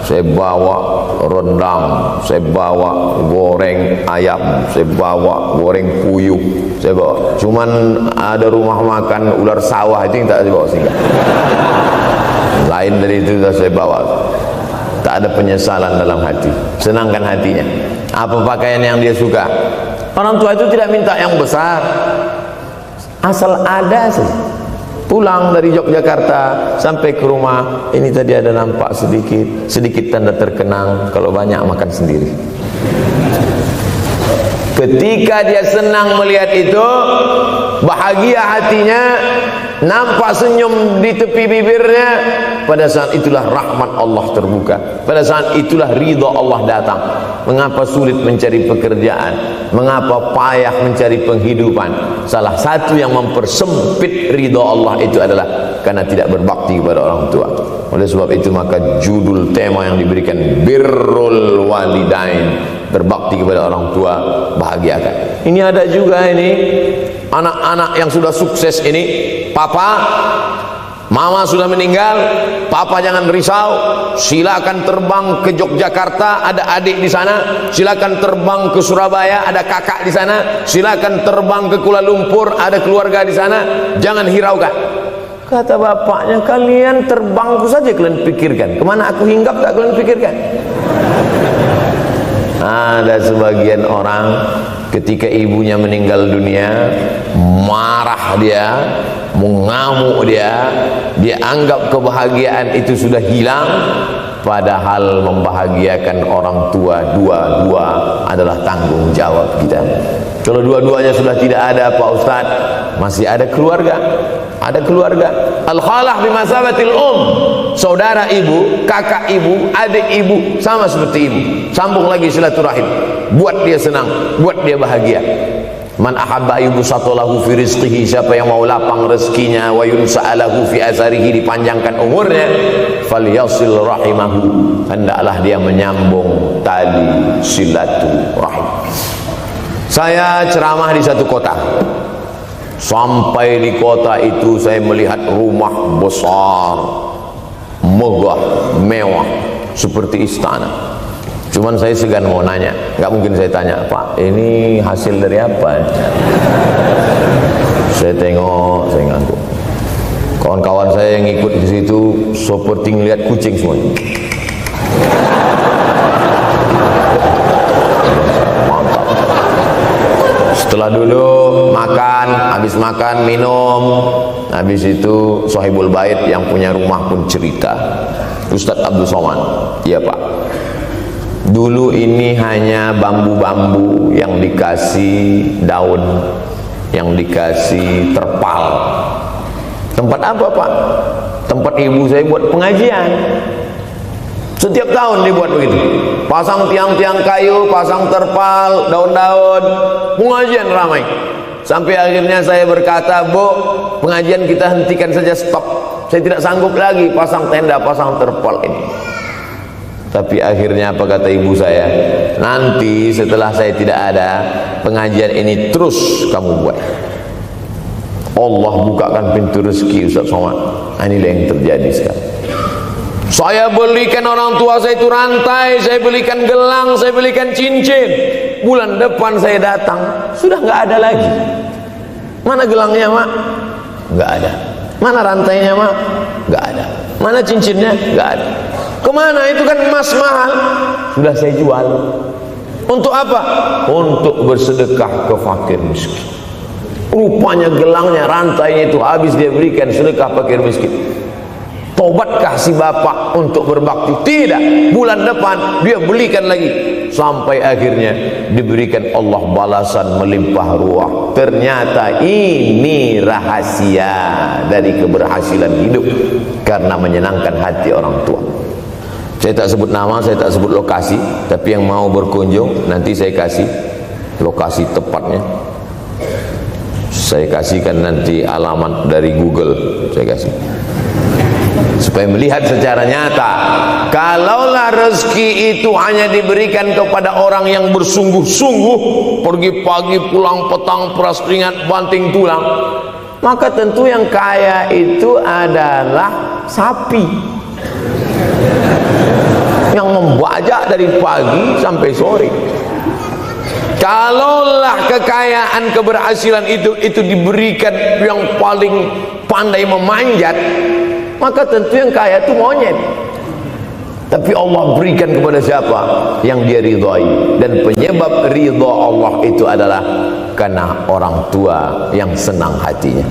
saya bawa rendang, saya bawa goreng ayam, saya bawa goreng puyuh, saya bawa. Cuman ada rumah makan ular sawah itu yang tak dibawa singgah. Lain dari itu sudah saya bawa. Tak ada penyesalan dalam hati, senangkan hatinya. Apa pakaian yang dia suka. Orang tua itu tidak minta yang besar, asal ada saja. Pulang dari Yogyakarta sampai ke rumah, ini tadi ada nampak sedikit tanda terkenang, kalau banyak makan sendiri. Ketika dia senang melihat itu, bahagia hatinya, nampak senyum di tepi bibirnya, pada saat itulah rahmat Allah terbuka, pada saat itulah ridha Allah datang. Mengapa sulit mencari pekerjaan, mengapa payah mencari penghidupan? Salah satu yang mempersempit ridha Allah itu adalah karena tidak berbakti kepada orang tua. Oleh sebab itu maka judul tema yang diberikan birrul walidain, berbakti kepada orang tua, bahagiakan. Ini ada juga ini anak-anak yang sudah sukses ini, papa mama sudah meninggal, papa jangan risau, silakan terbang ke Yogyakarta, ada adik di sana, silakan terbang ke Surabaya, ada kakak di sana, silakan terbang ke Kuala Lumpur, ada keluarga di sana, jangan hiraukan. Kata bapaknya, kalian terbangku saja kalian pikirkan, kemana aku hinggap tak kalian pikirkan. Ada sebagian orang ketika ibunya meninggal dunia, marah dia, mengamuk dia anggap kebahagiaan itu sudah hilang, padahal membahagiakan orang tua dua-dua adalah tanggung jawab kita. Kalau dua-duanya sudah tidak ada Pak Ustadz, masih ada keluarga. Ada keluarga. Al-khalah bimasabatil saudara ibu, kakak ibu, adik ibu, sama seperti ibu. Sambung lagi silaturahim, buat dia senang, buat dia bahagia. Man ahabba yubsatalahu fi rizqihi, siapa yang mau lapang rezekinya, wa yunsa'alahu fi azarihi, dipanjangkan umurnya, falyasil rahimahu, hendaklah dia menyambung tali silaturahim. Saya ceramah di satu kota. Sampai di kota itu saya melihat rumah besar, megah, mewah, seperti istana. Cuman saya segan mau nanya, nggak mungkin saya tanya, Pak, ini hasil dari apa? Saya tengok, saya ngantuk. Kawan-kawan saya yang ikut di situ seperti ngelihat kucing semuanya. Setelah duduk, makan, habis makan, minum, habis itu Sohibul Bait yang punya rumah pun cerita, Ustadz Abdul Somad, iya Pak, dulu ini hanya bambu-bambu yang dikasih daun, yang dikasih terpal. Tempat apa Pak? Tempat ibu saya buat pengajian. Setiap tahun dibuat begitu, pasang tiang-tiang kayu, pasang terpal, daun-daun, pengajian ramai. Sampai akhirnya saya berkata, Bu, pengajian kita hentikan saja, stop. Saya tidak sanggup lagi pasang tenda, pasang terpal ini. Tapi akhirnya apa kata ibu saya? Nanti setelah saya tidak ada, pengajian ini terus kamu buat. Allah bukakan pintu rezeki Ustaz Somad. Inilah yang terjadi sekarang. Saya belikan orang tua saya itu rantai, saya belikan gelang, saya belikan cincin. Bulan depan saya datang, sudah nggak ada lagi. Mana gelangnya Mak? Nggak ada. Mana rantainya Mak? Nggak ada. Mana cincinnya? Nggak ada. Kemana? Itu kan emas mahal. Sudah saya jual. Untuk apa? Untuk bersedekah ke fakir miskin. Rupanya gelangnya, rantainya itu habis dia berikan sedekah fakir miskin. Tobatkah si bapak untuk berbakti? Tidak. Bulan depan dia belikan lagi sampai akhirnya diberikan Allah balasan melimpah ruah. Ternyata ini rahasia dari keberhasilan hidup, karena menyenangkan hati orang tua. Saya tak sebut nama, saya tak sebut lokasi, tapi yang mau berkunjung nanti saya kasih lokasi tepatnya. Saya kasihkan nanti alamat dari Google, saya kasih, supaya melihat secara nyata. Kalaulah rezeki itu hanya diberikan kepada orang yang bersungguh-sungguh, pergi pagi pulang petang, peras keringat banting tulang, maka tentu yang kaya itu adalah sapi yang membajak dari pagi sampai sore. Kalaulah kekayaan, keberhasilan itu diberikan yang paling pandai memanjat, maka tentu yang kaya itu monyet. Tapi Allah berikan kepada siapa? Yang dia ridhai. Dan penyebab ridha Allah itu adalah karena orang tua yang senang hatinya.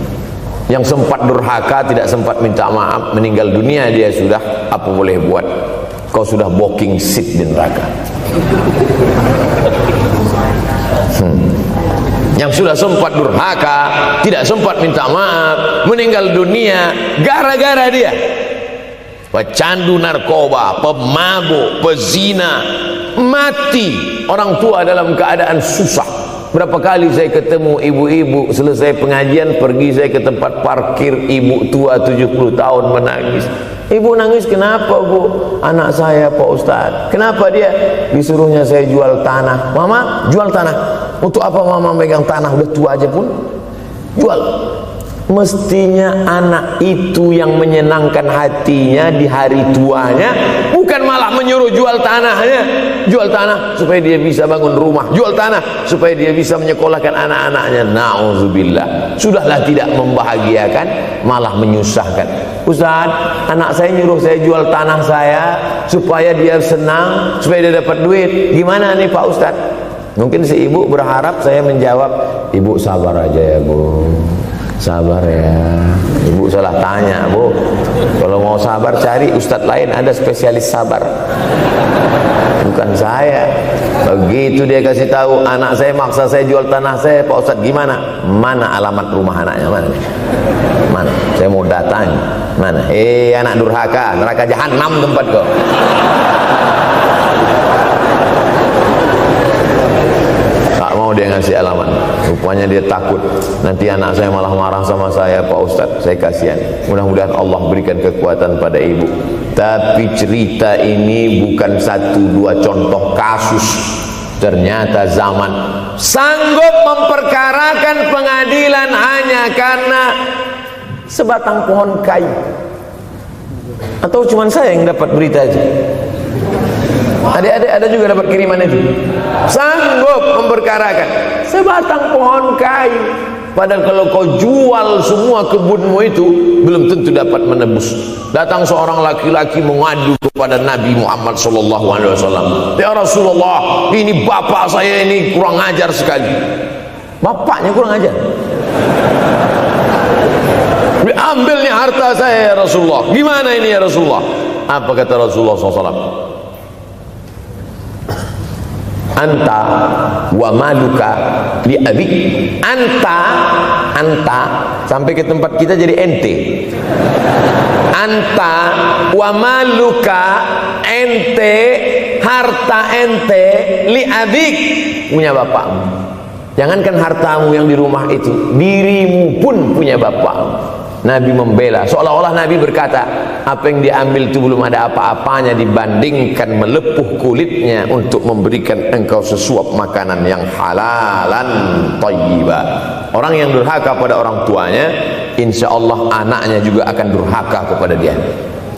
Yang sempat durhaka, tidak sempat minta maaf, meninggal dunia dia sudah, apa boleh buat? Kau sudah booking seat di neraka. Yang sudah sempat durhaka, tidak sempat minta maaf, meninggal dunia gara-gara dia pecandu narkoba, pemabuk, pezina, mati orang tua dalam keadaan susah. Berapa kali saya ketemu ibu-ibu selesai pengajian, pergi saya ke tempat parkir, ibu tua 70 tahun menangis. Ibu nangis kenapa bu? Anak saya Pak Ustadz. Kenapa dia? Disuruhnya saya jual tanah. Mama jual tanah. Untuk apa mama megang tanah? Udah tua aja pun jual. Mestinya anak itu yang menyenangkan hatinya di hari tuanya, bukan malah menyuruh jual tanahnya. Jual tanah supaya dia bisa bangun rumah, jual tanah supaya dia bisa menyekolahkan anak-anaknya. Na'udzubillah. Sudahlah tidak membahagiakan, malah menyusahkan. Ustaz, anak saya nyuruh saya jual tanah saya supaya dia senang, supaya dia dapat duit. Gimana nih Pak Ustaz? Mungkin si ibu berharap saya menjawab, ibu sabar aja ya bu, sabar ya. Ibu salah tanya bu, kalau mau sabar cari ustadz lain, ada spesialis sabar, bukan saya. Begitu dia kasih tahu, anak saya maksa saya jual tanah saya, Pak Ustadz gimana? Mana alamat rumah anaknya? Mana? Saya mau datang. Mana? Anak durhaka, neraka jahanam tempat kau. Mau dia ngasih alamat, rupanya dia takut nanti anak saya malah marah sama saya. Pak Ustadz, saya kasihan. Mudah-mudahan Allah berikan kekuatan pada ibu. Tapi cerita ini bukan satu dua contoh kasus. Ternyata zaman sanggup memperkarakan pengadilan hanya karena sebatang pohon kayu. Atau cuma saya yang dapat berita aja? Adik-adik ada juga dapat kiriman itu. Sanggup memperkarakan sebatang pohon kayu. Padahal kalau kau jual semua kebunmu itu, belum tentu dapat menebus. Datang seorang laki-laki mengadu kepada Nabi Muhammad SAW. Ya Rasulullah, ini bapak saya ini kurang ajar sekali. Bapaknya kurang ajar. Diambilnya harta saya ya Rasulullah. Gimana ini ya Rasulullah? Apa kata Rasulullah SAW? Anta wa maluka li abik. Anta sampai ke tempat kita jadi ente. Anta wa maluka, ente, harta ente, li abik, punya bapakmu. Jangankan hartamu yang di rumah itu, dirimu pun punya bapakmu. Nabi membela, seolah-olah Nabi berkata, apa yang diambil itu belum ada apa-apanya dibandingkan melepuh kulitnya untuk memberikan engkau sesuap makanan yang halalan thayyibah. Orang yang durhaka pada orang tuanya, insya Allah anaknya juga akan durhaka kepada dia.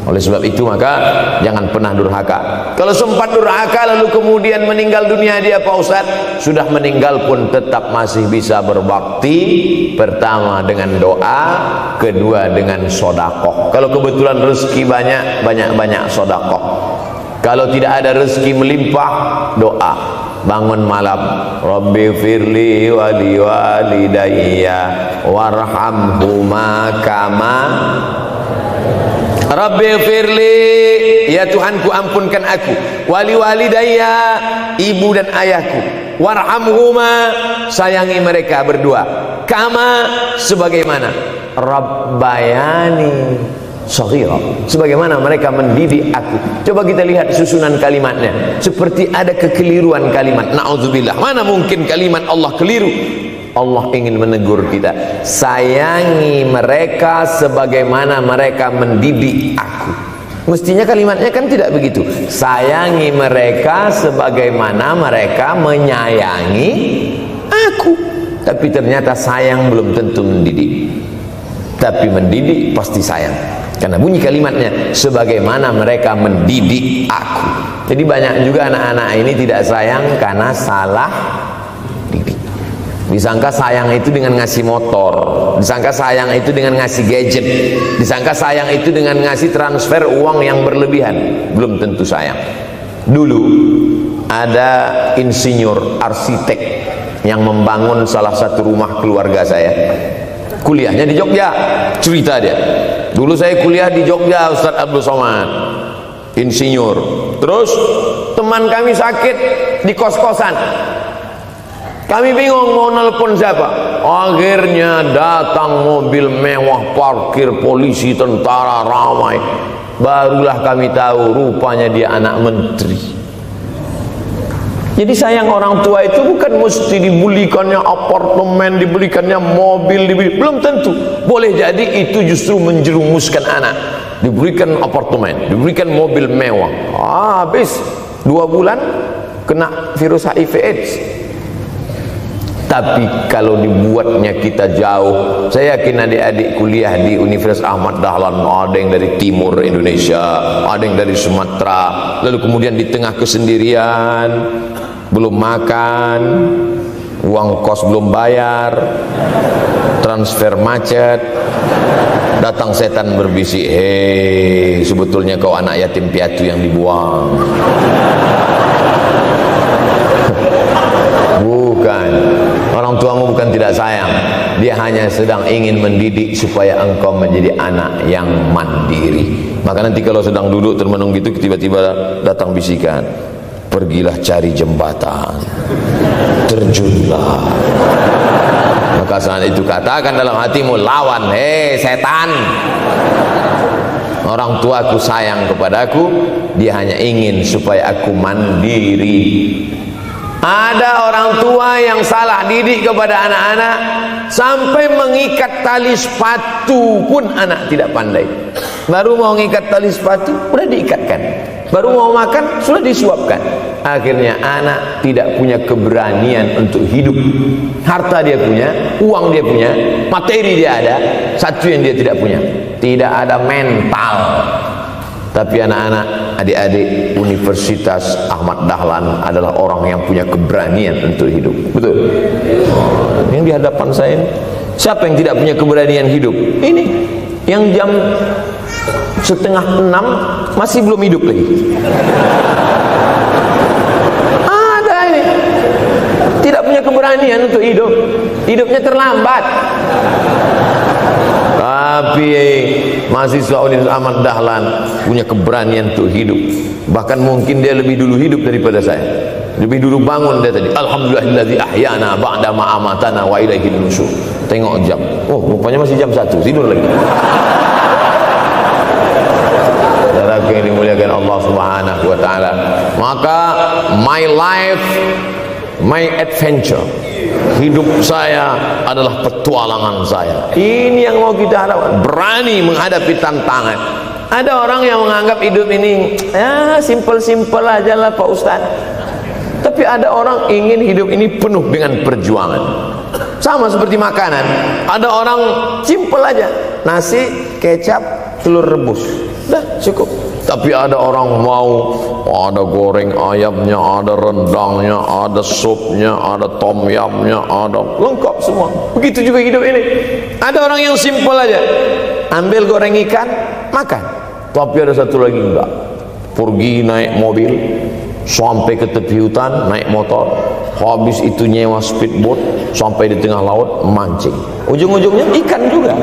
Oleh sebab itu maka jangan pernah durhaka. Kalau sempat durhaka lalu kemudian meninggal dunia dia Pak Ustadz, sudah meninggal pun tetap masih bisa berbakti. Pertama dengan doa, kedua dengan sodakoh. Kalau kebetulan rezeki banyak sodakoh. Kalau tidak ada rezeki melimpah, doa. Bangun malam, Rabbi firli wali walidayya warhamhuma kama. Rabbighfirli, ya Tuhanku ampunkan aku, wali walidayya, ibu dan ayahku, warhamhuma, sayangi mereka berdua, kama, sebagaimana, rabbayani shaghira, sebagaimana mereka mendidik aku. Coba kita lihat susunan kalimatnya, seperti ada kekeliruan kalimat. Na'udzubillah, mana mungkin kalimat Allah keliru. Allah ingin menegur kita, sayangi mereka sebagaimana mereka mendidik aku. Mestinya kalimatnya kan tidak begitu, sayangi mereka sebagaimana mereka menyayangi aku. Tapi ternyata sayang belum tentu mendidik, tapi mendidik pasti sayang, karena bunyi kalimatnya sebagaimana mereka mendidik aku. Jadi banyak juga anak-anak ini tidak sayang karena salah didik. Disangka sayang itu dengan ngasih motor, disangka sayang itu dengan ngasih gadget, disangka sayang itu dengan ngasih transfer uang yang berlebihan. Belum tentu sayang. Dulu ada insinyur arsitek yang membangun salah satu rumah keluarga saya. Kuliahnya di Jogja. Cerita dia, dulu saya kuliah di Jogja, Ustaz Abdul Somad, insinyur. Terus teman kami sakit di kos-kosan, kami bingung mau nelpon siapa. Akhirnya datang mobil mewah, parkir polisi, tentara, ramai. Barulah kami tahu rupanya dia anak menteri. Jadi sayang orang tua itu bukan mesti dibelikannya apartemen, dibelikannya mobil, belum tentu. Boleh jadi itu justru menjerumuskan anak. Diberikan apartemen, diberikan mobil mewah, habis 2 bulan kena virus HIV AIDS. Tapi kalau dibuatnya kita jauh, saya yakin adik-adik kuliah di Universitas Ahmad Dahlan, ada yang dari timur Indonesia, ada yang dari Sumatera, lalu kemudian di tengah kesendirian, belum makan, uang kos belum bayar, transfer macet, datang setan berbisik, hei, sebetulnya kau anak yatim piatu yang dibuang. Bukan, orang tuamu bukan tidak sayang, dia hanya sedang ingin mendidik supaya engkau menjadi anak yang mandiri. Maka nanti kalau sedang duduk termenung gitu, tiba-tiba datang bisikan, pergilah cari jembatan, terjunlah. Maka saat itu katakan dalam hatimu, lawan, hei setan, orang tuaku sayang kepadaku, dia hanya ingin supaya aku mandiri. Ada orang tua yang salah didik kepada anak-anak, sampai mengikat tali sepatu pun anak tidak pandai. Baru mau mengikat tali sepatu sudah diikatkan, baru mau makan sudah disuapkan. Akhirnya anak tidak punya keberanian untuk hidup. Harta dia punya, uang dia punya, materi dia ada, satu yang dia tidak punya, tidak ada mental. Tapi anak-anak, adik-adik Universitas Ahmad Dahlan adalah orang yang punya keberanian untuk hidup. Betul? Yang di hadapan saya ini, siapa yang tidak punya keberanian hidup? Ini yang jam 5:30 masih belum hidup lagi. Ada ini tidak punya keberanian untuk hidup, hidupnya terlambat. Tapi mahasiswa Universitas Ahmad Dahlan punya keberanian untuk hidup. Bahkan mungkin dia lebih dulu hidup daripada saya. Lebih dulu bangun dia tadi. Alhamdulillahillazi ahyana ba'da ma amatana wa ilaihin nusyur. Tengok jam. Oh, rupanya masih jam 1, tidur lagi. Saudaraku yang dimuliakan Allah Subhanahu wa taala. Maka my life, my adventure, hidup saya adalah petualangan saya. Ini yang mau kita harapkan, berani menghadapi tantangan. Ada orang yang menganggap hidup ini ya simple-simple aja lah Pak Ustaz. Tapi ada orang ingin hidup ini penuh dengan perjuangan. Sama seperti makanan, ada orang simple aja, nasi, kecap, telur rebus, dah cukup. Tapi ada orang mau ada goreng ayamnya, ada rendangnya, ada supnya, ada tom yamnya, ada lengkap semua. Begitu juga hidup ini. Ada orang yang simple aja, ambil goreng ikan, makan. Tapi ada satu lagi enggak, pergi naik mobil sampai ke tepi hutan, naik motor, habis itu nyewa speedboat sampai di tengah laut mancing. Ujung-ujungnya ikan juga.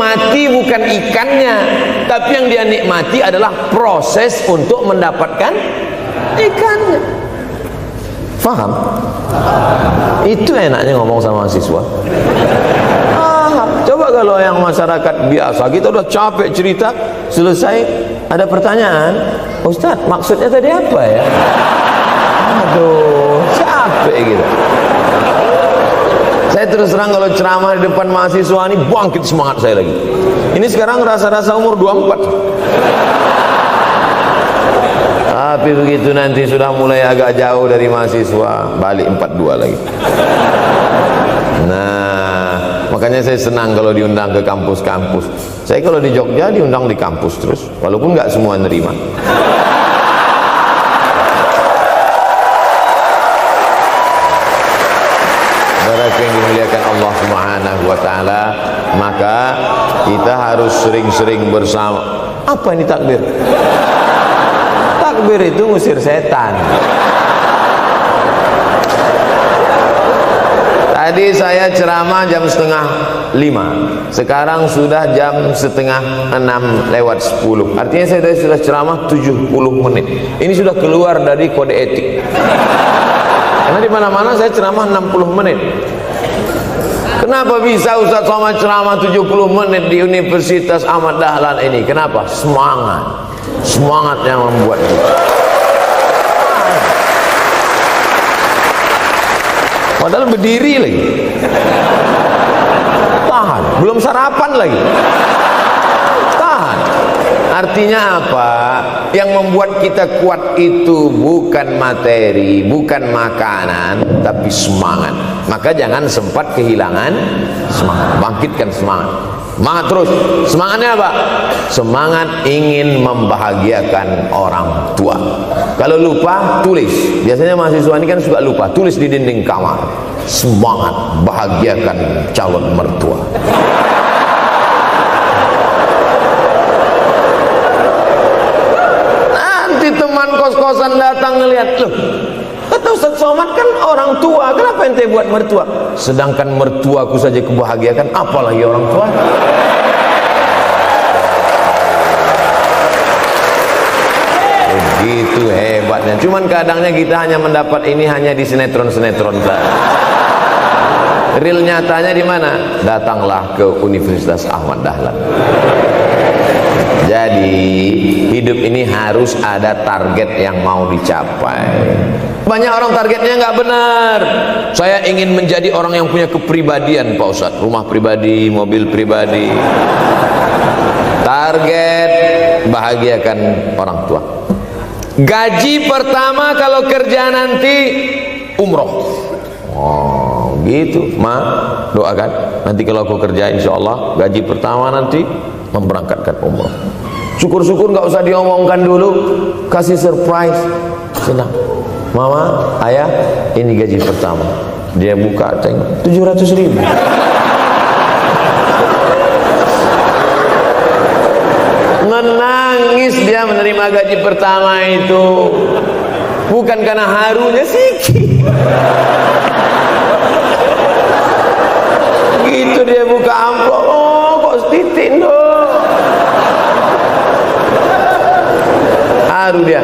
nikmati bukan ikannya, tapi yang dia nikmati adalah proses untuk mendapatkan ikannya. Faham? Itu enaknya ngomong sama mahasiswa. Coba kalau yang masyarakat biasa, kita udah capek cerita, selesai ada pertanyaan, Ustaz maksudnya tadi apa ya? Aduh, capek gitu. Saya terus terang kalau ceramah di depan mahasiswa ini bangkit semangat saya lagi. Ini sekarang rasa-rasa umur 24. Tapi begitu nanti sudah mulai agak jauh dari mahasiswa, balik 42 lagi. Nah, makanya saya senang kalau diundang ke kampus-kampus. Saya kalau di Jogja diundang di kampus terus, walaupun nggak semua nerima. Yang dimuliakan Allah Subhanahu wa taala, maka kita harus sering-sering bersama. Apa ini takbir? Takbir itu ngusir setan. Tadi saya ceramah jam 4:30, sekarang sudah jam 5:30 artinya saya sudah ceramah 70 menit. Ini sudah keluar dari kode etik, karena di mana-mana saya ceramah 60 menit. Kenapa bisa Ustaz Somad ceramah 70 menit di Universitas Ahmad Dahlan ini? Kenapa? Semangat yang membuat kita. Padahal berdiri lagi, tahan, belum sarapan lagi, tahan. Artinya apa? Yang membuat kita kuat itu bukan materi, bukan makanan, tapi semangat. Maka jangan sempat kehilangan semangat. Bangkitkan semangat. Semangat terus. Semangatnya apa? Semangat ingin membahagiakan orang tua. Kalau lupa, tulis. Biasanya mahasiswa ini kan suka lupa, tulis di dinding kamar. Semangat bahagiakan calon mertua. Nanti teman kos-kosan datang ngelihat, loh, kata Ustaz Somad kan orang tua, kenapa ente buat mertua? Sedangkan mertuaku saja kebahagiakan, apalagi orang tua. Begitu hebatnya. Cuman kadangnya kita hanya mendapat ini hanya di sinetron-sinetron saja. Real nyatanya di mana? Datanglah ke Universitas Ahmad Dahlan. Jadi hidup ini harus ada target yang mau dicapai. Banyak orang targetnya nggak benar. Saya ingin menjadi orang yang punya kepribadian, Pak Ustadz, rumah pribadi, mobil pribadi. Target bahagiakan orang tua. Gaji pertama kalau kerja nanti umroh. Oh gitu, Ma, doakan nanti kalau aku kerja insya Allah gaji pertama nanti memberangkatkan umroh. Syukur-syukur nggak usah diomongkan dulu, kasih surprise, senang. Mama, ayah, ini gaji pertama. Dia buka, tengok 700.000. Menangis dia menerima gaji pertama itu, bukan karena harunya sikit. Gitu dia buka amplop, oh kok setitik dong. Haru dia.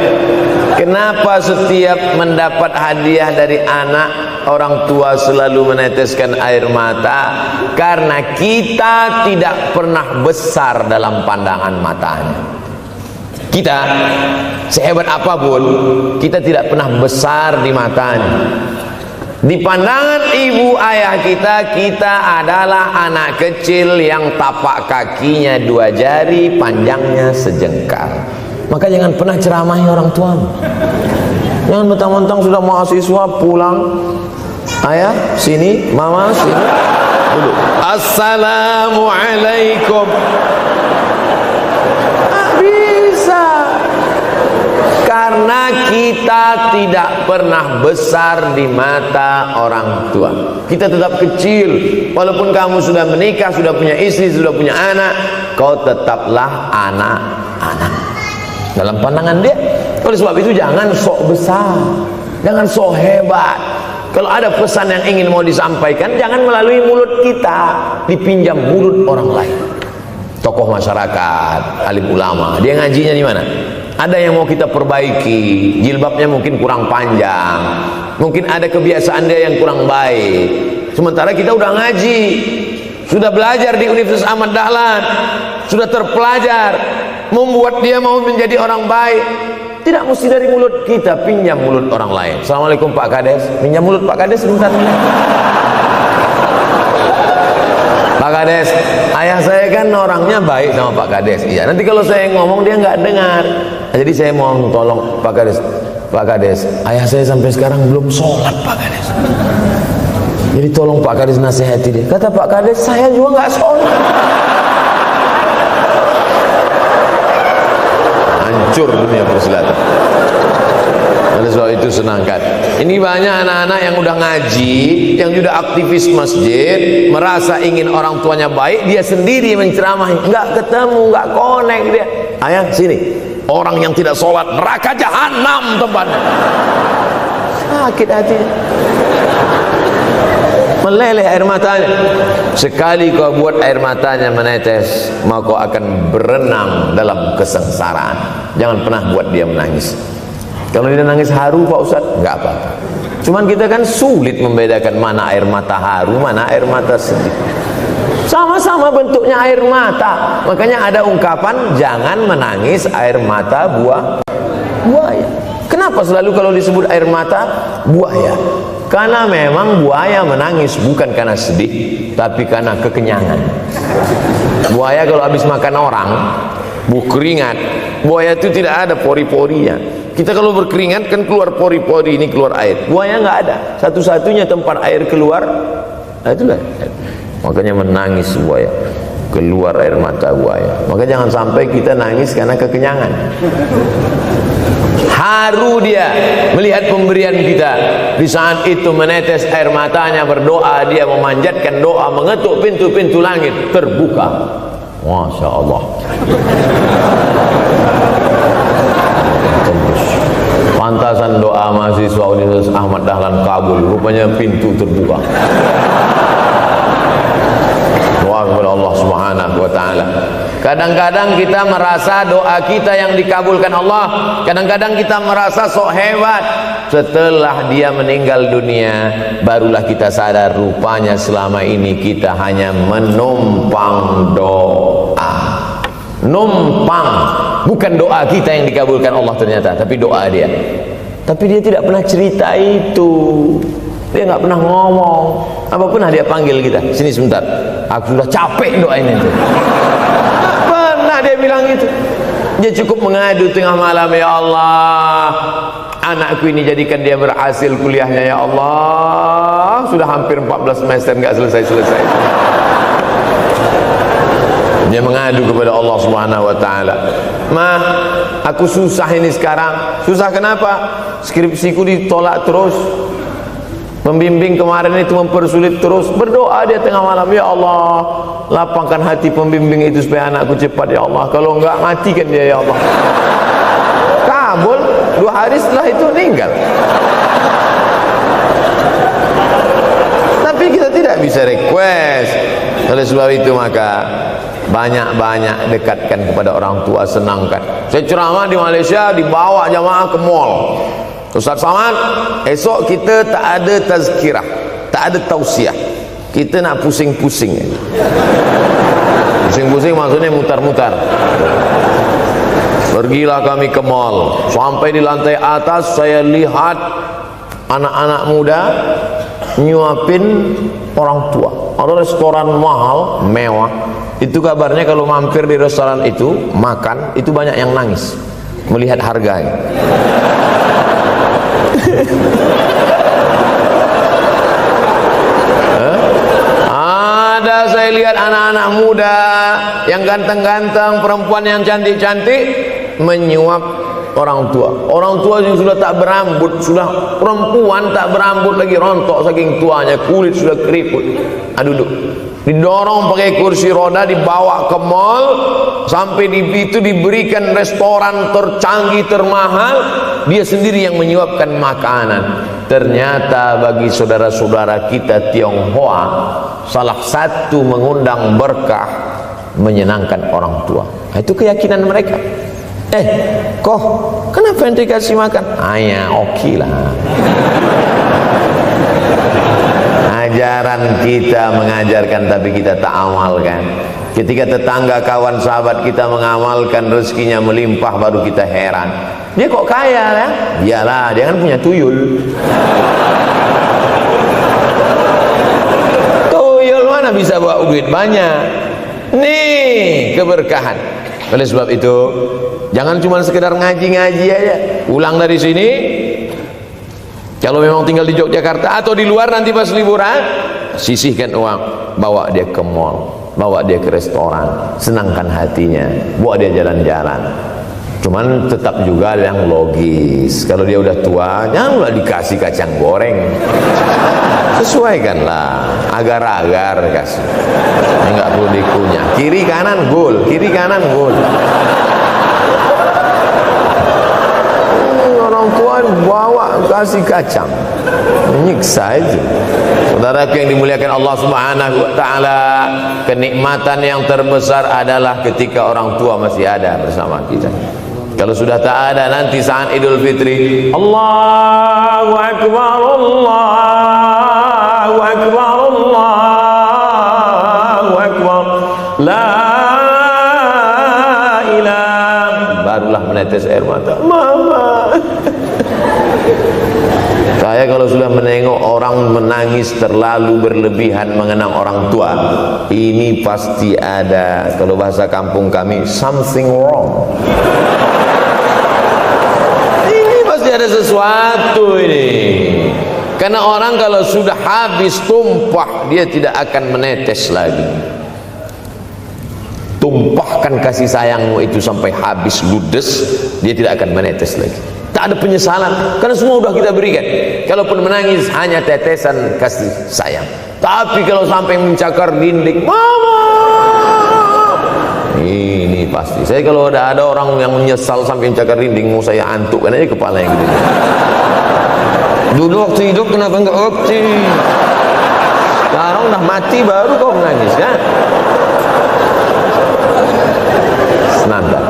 Kenapa setiap mendapat hadiah dari anak, orang tua selalu meneteskan air mata? Karena kita tidak pernah besar dalam pandangan matanya. Kita sehebat apapun, kita tidak pernah besar di matanya. Di pandangan ibu ayah kita, kita adalah anak kecil yang tapak kakinya 2 jari, panjangnya sejengkal. Maka jangan pernah ceramahi orang tuamu. Jangan mentang-mentang sudah mahasiswa pulang, ayah sini, mama sini, duduk. Assalamualaikum. Bisa. Karena kita tidak pernah besar di mata orang tua. Kita tetap kecil. Walaupun kamu sudah menikah, sudah punya istri, sudah punya anak, kau tetaplah anak-anak dalam pandangan dia. Oleh sebab itu jangan sok besar, jangan sok hebat. Kalau ada pesan yang ingin mau disampaikan, jangan melalui mulut kita, dipinjam mulut orang lain. tokoh masyarakat, alim ulama. Dia ngajinya di mana? Ada yang mau kita perbaiki, jilbabnya mungkin kurang panjang, mungkin ada kebiasaan dia yang kurang baik. Sementara kita udah ngaji, sudah belajar di Universitas Ahmad Dahlan, sudah terpelajar, membuat dia mau menjadi orang baik. Tidak mesti dari mulut kita, pinjam mulut orang lain. Assalamualaikum Pak Kades, pinjam mulut Pak Kades sebentar. Pak Kades, ayah saya kan orangnya baik sama Pak Kades. Iya, nanti kalau saya ngomong dia nggak dengar. Jadi saya mohon tolong Pak Kades. Pak Kades, ayah saya sampai sekarang belum sholat Pak Kades. Jadi tolong Pak Kades nasihati dia. Kata Pak Kades, saya juga nggak sholat. Hancur dunia persilatan. Oleh sebab itu senangkan. Ini banyak anak-anak yang udah ngaji, yang sudah aktivis masjid, merasa ingin orang tuanya baik, dia sendiri menceramahi, nggak ketemu, nggak connect dia. Ayah sini, orang yang tidak sholat neraka jahanam tempatnya. Sakit hatinya, meleleh air matanya. Sekali kau buat air matanya menetes, maka kau akan berenang dalam kesengsaraan. Jangan pernah buat dia menangis. Kalau dia nangis haru Pak Ustadz, nggak apa-apa. Cuman kita kan sulit membedakan mana air mata haru, mana air mata sedih. Sama-sama bentuknya air mata. Makanya ada ungkapan, jangan menangis air mata buaya. Kenapa selalu kalau disebut air mata buaya? Karena memang buaya menangis bukan karena sedih, tapi karena kekenyangan. Buaya kalau habis makan orang, keringat, buaya itu tidak ada pori-porinya. Kita kalau berkeringat kan keluar pori-pori, ini keluar air. Buaya nggak ada. Satu-satunya tempat air keluar, nah itulah. Makanya menangis buaya, keluar air mata buaya. Maka jangan sampai kita nangis karena kekenyangan. Haru dia melihat pemberian kita. Di saat itu menetes air matanya, berdoa, dia memanjatkan doa, mengetuk pintu-pintu langit, terbuka. Masya Allah. Pantasan doa mahasiswa Universitas Ahmad Dahlan kabul, rupanya pintu terbuka. Doa kepada Allah Subhanahu wa taala. Kadang-kadang kita merasa doa kita yang dikabulkan Allah, kadang-kadang kita merasa sok hebat. Setelah dia meninggal dunia, barulah kita sadar rupanya selama ini kita hanya menumpang doa. Numpang, bukan doa kita yang dikabulkan Allah ternyata, tapi doa dia. Tapi dia tidak pernah cerita itu, dia nggak pernah ngomong. Apa pernah dia panggil kita, sini sebentar, aku sudah capek doain itu. Pernah dia bilang itu. Dia cukup mengadu tengah malam, ya Allah, anakku ini jadikan dia berhasil kuliahnya, ya Allah. Sudah hampir 14 semester nggak selesai-selesai. Dia mengadu kepada Allah Subhanahu wa taala. "Ma, aku susah ini sekarang." Susah kenapa? Skripsiku ditolak terus. Pembimbing kemarin itu mempersulit terus. Berdoa dia tengah malam, "Ya Allah, lapangkan hati pembimbing itu supaya anakku cepat, ya Allah. Kalau enggak, matikan dia, ya Allah." Kabul, 2 hari setelah itu meninggal. Tapi kita tidak bisa request. Oleh sebab itu maka banyak-banyak dekatkan kepada orang tua, senangkan. Saya ceramah di Malaysia, dibawa jamaah ke mall. Ustaz Samad, esok kita tak ada tazkirah, tak ada tausiah. Kita nak pusing-pusing. Pusing-pusing maksudnya mutar-mutar. Pergilah kami ke mall. Sampai di lantai atas saya lihat anak-anak muda nyuapin orang tua. Ada restoran mahal, mewah. Itu kabarnya kalau mampir di restoran itu makan, itu banyak yang nangis melihat harganya. Ada saya lihat anak-anak muda yang ganteng-ganteng, perempuan yang cantik-cantik menyuap orang tua. Orang tua yang sudah tak berambut, sudah perempuan tak berambut lagi, rontok saking tuanya, kulit sudah keriput. Duduk, didorong pakai kursi roda, dibawa ke mall, sampai di situ diberikan restoran tercanggih, termahal, dia sendiri yang menyuapkan makanan. Ternyata bagi saudara-saudara kita Tionghoa, salah satu mengundang berkah menyenangkan orang tua. Itu keyakinan mereka. Kok kenapa ente kasih makan? Ya oke lah. Ajaran kita mengajarkan tapi kita tak amalkan. Ketika tetangga, kawan, sahabat kita mengamalkan, rezekinya melimpah, baru kita heran. Dia kok kaya lah? Iyalah, dia kan punya tuyul. Tuyul mana bisa bawa duit banyak? Nih keberkahan. Oleh sebab itu, jangan cuma sekedar ngaji-ngaji aja. Pulang dari sini, kalau memang tinggal di Yogyakarta atau di luar nanti pas liburan, sisihkan uang, bawa dia ke mall, bawa dia ke restoran, senangkan hatinya, bawa dia jalan-jalan. Cuman tetap juga yang logis. Kalau dia udah tua, janganlah dikasih kacang goreng. Sesuaikanlah, agar-agar kasih. Enggak perlu dikunyah. Kiri kanan gol, kiri kanan gol. Orang tua bawa kasih kacang, menyiksa itu. Saudara yang dimuliakan Allah Subhanahu wa taala, kenikmatan yang terbesar adalah ketika orang tua masih ada bersama kita. Kalau sudah tak ada, nanti saat Idul Fitri, Allahu Akbar, Allahu Akbar, Allahu Akbar, la ilaha, barulah menetes air mata. Mama. Saya kalau sudah menengok orang menangis terlalu berlebihan mengenang orang tua, ini pasti ada, kalau bahasa kampung kami, something wrong. Ini pasti ada sesuatu ini. Karena orang kalau sudah habis tumpah, dia tidak akan menetes lagi. Tumpahkan kasih sayangmu itu sampai habis ludes, dia tidak akan menetes lagi. Tak ada penyesalan, karena semua sudah kita berikan. Kalaupun menangis hanya tetesan kasih sayang. Tapi kalau sampai mencakar dinding, mama, ini pasti. Saya kalau ada orang yang menyesal sampai mencakar dinding, mau saya antukkan aja kepala yang gede. Dulu waktu hidup kenapa enggak waktu? Sekarang udah mati baru kau menangis kan? Senanda.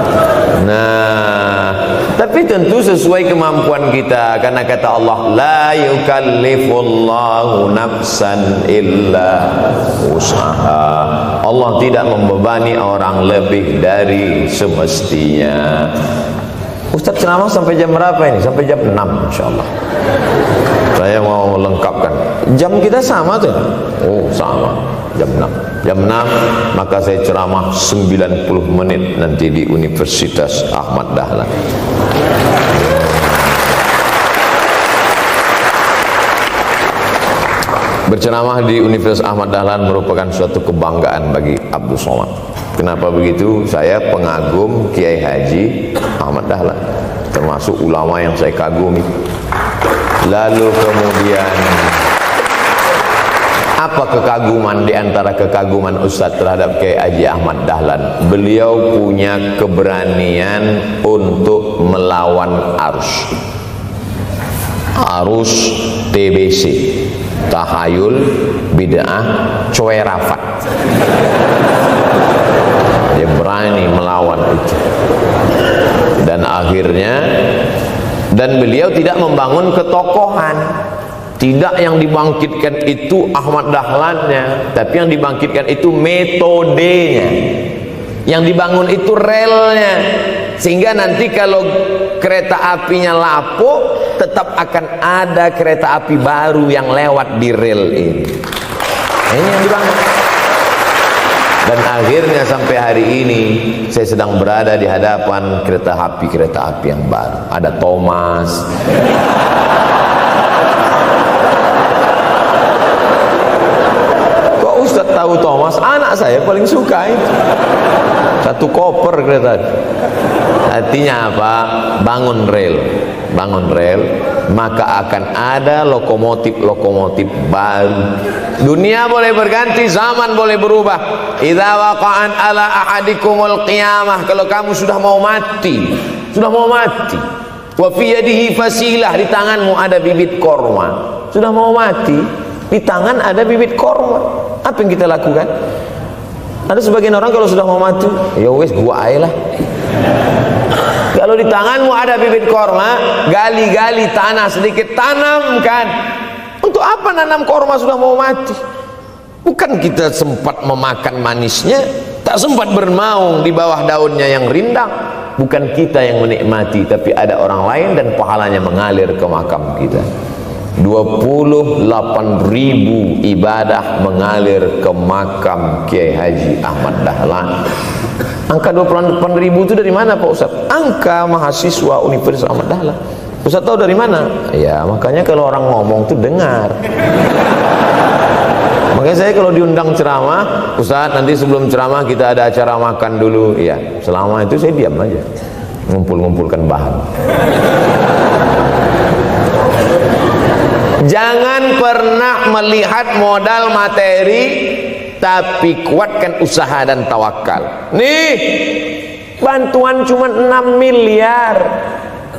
Nah, tapi tentu sesuai kemampuan kita, karena kata Allah, la yukallifullahu nafsan illa usaha. Allah tidak membebani orang lebih dari semestinya. Ustaz ceramah sampai jam berapa ini? Sampai jam 6 insyaallah. Saya mau lengkapkan. Jam kita sama tuh. Oh, sama. Jam 6. Jam 6 maka saya ceramah 90 menit nanti di Universitas Ahmad Dahlan. Berceramah di Universitas Ahmad Dahlan merupakan suatu kebanggaan bagi Abdul Somad. Kenapa begitu? Saya pengagum Kiai Haji Ahmad Dahlan, termasuk ulama yang saya kagumi. Lalu kemudian apa kekaguman di antara kekaguman Ustaz terhadap Kiai Haji Ahmad Dahlan? Beliau punya keberanian untuk melawan arus TBC, tahayul, bid'ah, coerafat. Dia berani melawan itu. Dan akhirnya, dan beliau tidak membangun ketokohan. Tidak yang dibangkitkan itu Ahmad Dahlannya, tapi yang dibangkitkan itu metodenya. Yang dibangun itu relnya. Sehingga nanti kalau kereta apinya lapuk, tetap akan ada kereta api baru yang lewat di rel ini. Ini yang dibangun. Dan akhirnya sampai hari ini saya sedang berada di hadapan kereta api yang baru. Ada Thomas. Kok Ustaz tahu Thomas? Anak saya paling suka itu. Satu koper kereta. Artinya apa? Bangun rel, maka akan ada lokomotif baru. Dunia boleh berganti, zaman boleh berubah. Idza waqa'an ala ahadikumul qiyamah, kalau kamu sudah mau mati, wa fi yadihi fasilah, di tanganmu ada bibit korma. Sudah mau mati, di tangan ada bibit korma. Apa yang kita lakukan? Ada sebagian orang kalau sudah mau mati, ya wes gua aja lah. Kalau di tanganmu ada bibit korma, gali-gali tanah sedikit, tanamkan. Untuk apa nanam korma sudah mau mati? Bukan kita sempat memakan manisnya, tak sempat bermaung di bawah daunnya yang rindang. Bukan kita yang menikmati, tapi ada orang lain dan pahalanya mengalir ke makam kita. 28.000 ibadah mengalir ke makam Kiai Haji Ahmad Dahlan. Angka 28.000 itu dari mana Pak Ustaz? Angka mahasiswa Universitas Ahmad Dahlan. Ustaz tahu dari mana? Ya makanya kalau orang ngomong tuh dengar. Makanya saya kalau diundang ceramah, Ustaz nanti sebelum ceramah kita ada acara makan dulu. Ya selama itu saya diam aja, ngumpul-ngumpulkan bahan. Jangan pernah melihat modal materi, tapi kuatkan usaha dan tawakal. Nih, bantuan cuma 6 miliar,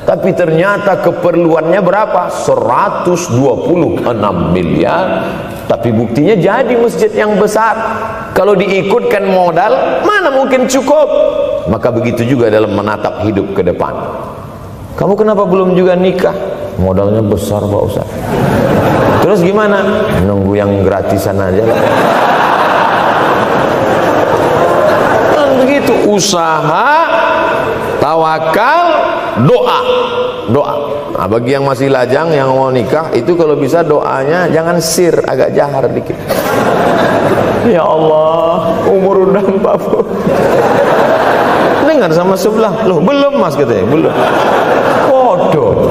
tapi ternyata keperluannya berapa? 126 miliar. Tapi buktinya jadi masjid yang besar. Kalau diikutkan modal, mana mungkin cukup? Maka begitu juga dalam menatap hidup ke depan. Kamu kenapa belum juga nikah? Modalnya besar Pak Ustaz. Terus gimana? Nunggu yang gratisan aja lah. Begitu, usaha, tawakal, doa. Nah, bagi yang masih lajang yang mau nikah itu kalau bisa doanya jangan sir, agak jahar dikit. Ya Allah, umur udah 40. Dengar sama sebelah, loh belum mas katanya, belum. Bodoh.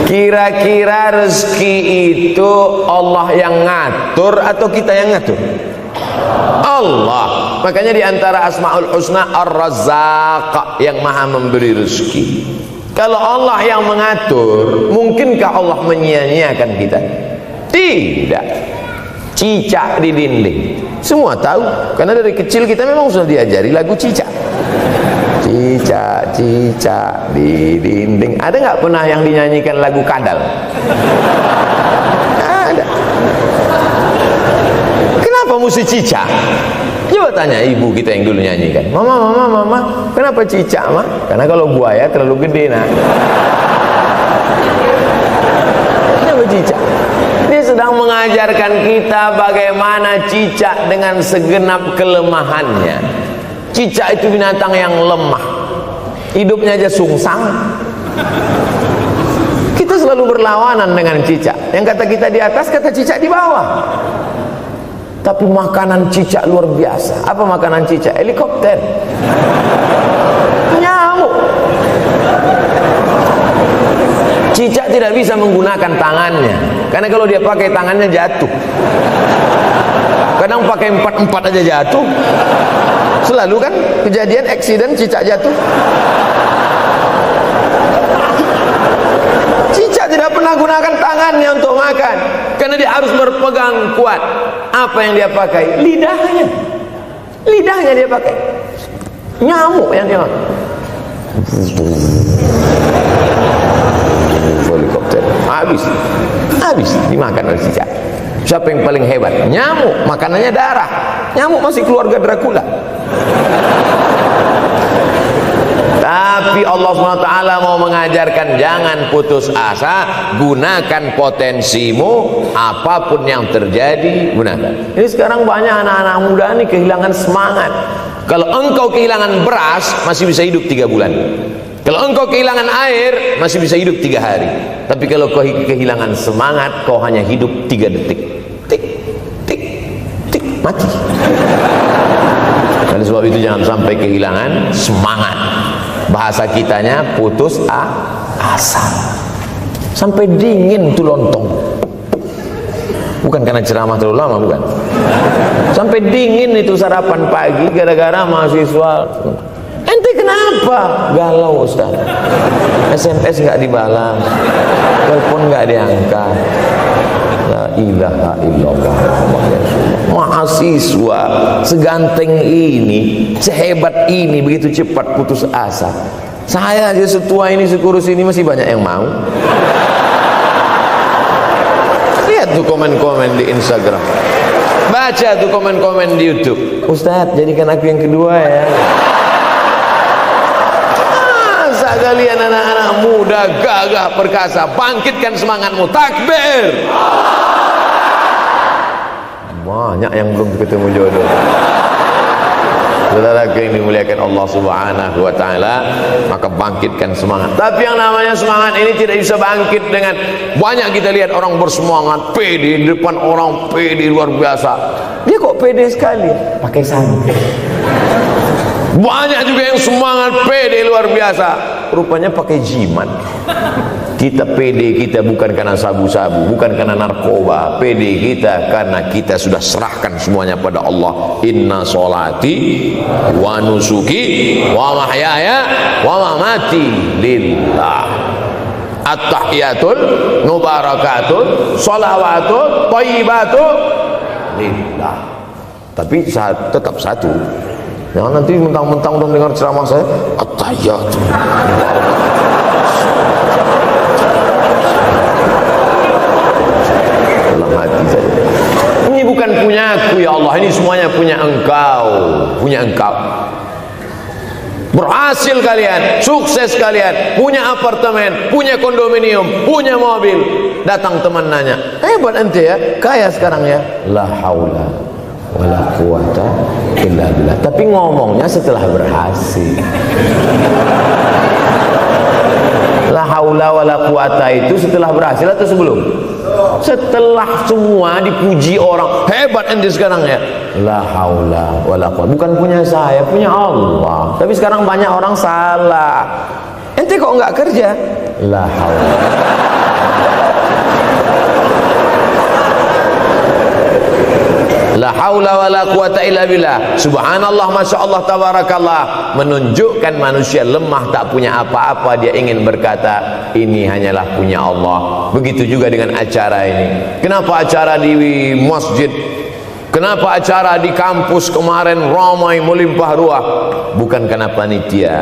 Kira-kira rezeki itu Allah yang ngatur atau kita yang ngatur? Allah. Makanya di antara Asmaul Husna Ar-Razzaq, yang maha memberi rezeki. Kalau Allah yang mengatur, mungkinkah Allah menyia-nyiakan kita? Tidak. Cicak di dinding, semua tahu, karena dari kecil kita memang sudah diajari lagu cicak. Cicak, cicak di dinding. Ada nggak pernah yang dinyanyikan lagu kadal? Ada. Kenapa mesti cicak? Coba tanya ibu kita yang dulu nyanyikan. Mama, kenapa cicak, Ma? Karena kalau buaya terlalu gede, nak. Kenapa cicak? Dia sedang mengajarkan kita bagaimana cicak dengan segenap kelemahannya. Cicak itu binatang yang lemah, hidupnya aja sungsang. Kita selalu berlawanan dengan cicak. Yang kata kita di atas, kata cicak di bawah. Tapi makanan cicak luar biasa. Apa makanan cicak? Helikopter, nyamuk. Cicak tidak bisa menggunakan tangannya, karena kalau dia pakai tangannya jatuh. Kadang pakai 4 aja jatuh. Selalu kan kejadian eksiden cicak jatuh. Cicak tidak pernah gunakan tangannya untuk makan, karena dia harus berpegang kuat. Apa yang dia pakai? Lidahnya. Lidahnya dia pakai. Nyamuk yang dia makan. Helikopter. Habis dimakan oleh cicak. Siapa yang paling hebat? Nyamuk, makanannya darah. Nyamuk masih keluarga Dracula. Tapi Allah SWT mau mengajarkan jangan putus asa, gunakan potensimu, apapun yang terjadi gunakan. Ini sekarang banyak anak-anak muda nih kehilangan semangat. Kalau engkau kehilangan beras masih bisa hidup 3 bulan. Kalau engkau kehilangan air masih bisa hidup 3 hari. Tapi kalau kau kehilangan semangat, kau hanya hidup 3 detik. Tik, tik, tik, mati. Oleh sebab itu jangan sampai kehilangan semangat. Bahasa kitanya putus asa. Sampai dingin tuh lontong. Bukan karena ceramah terlalu lama, bukan. Sampai dingin itu sarapan pagi gara-gara mahasiswa. Ente kenapa? Galau Ustaz. SMS nggak dibalas, telepon nggak diangkat. La ilaha illallah. Mahasiswa seganteng ini, sehebat ini, begitu cepat putus asa. Saya aja setua ini, sekurus ini masih banyak yang mau. Lihat tuh komen-komen di Instagram, baca tuh komen-komen di YouTube. Ustaz, jadikan aku yang kedua ya. Masa kalian anak-anak muda gagah perkasa, bangkitkan semangatmu, takbir. Banyak yang belum ketemu jodoh. Saudara yang dimuliakan Allah Subhanahu wa taala, maka bangkitkan semangat. Tapi yang namanya semangat ini tidak bisa bangkit dengan banyak. Kita lihat orang bersemangat, pede di depan orang, pede luar biasa. Dia kok pede sekali? Pakai santai. Banyak juga yang semangat, pede luar biasa, rupanya pakai jimat. Kita pede kita bukan karena sabu-sabu, bukan karena narkoba. Pede kita karena kita sudah serahkan semuanya pada Allah. Inna sholati wa nusuki wa mahyaya wa mamati lillah. At-tahiyatul mubarakatun sholawatun thayyibatun lillah. Tapi tetap satu. Jangan nanti mentang-mentang udah dengar ceramah saya, at-tahiyatul ini bukan punyaku ya Allah, ini semuanya punya Engkau, punya Engkau. Berhasil kalian, sukses kalian, punya apartemen, punya kondominium, punya mobil. Datang teman nanya, hebat ente ya, kaya sekarang ya. La haula wala quwata illa billah. Tapi ngomongnya setelah berhasil. La haula wala quwata itu setelah berhasil atau sebelum? Setelah semua dipuji orang, hebat ente sekarang ya. La haula wala quwwata, bukan punya saya, punya Allah. Tapi sekarang banyak orang salah. Ente kok enggak kerja? La haula. La haula wala quwata illa billah. Subhanallah, masya Allah, tabarakallah. Menunjukkan manusia lemah, tak punya apa-apa. Dia ingin berkata, ini hanyalah punya Allah. Begitu juga dengan acara ini. Kenapa acara di masjid, kenapa acara di kampus kemarin ramai melimpah ruah? Bukan karena panitia,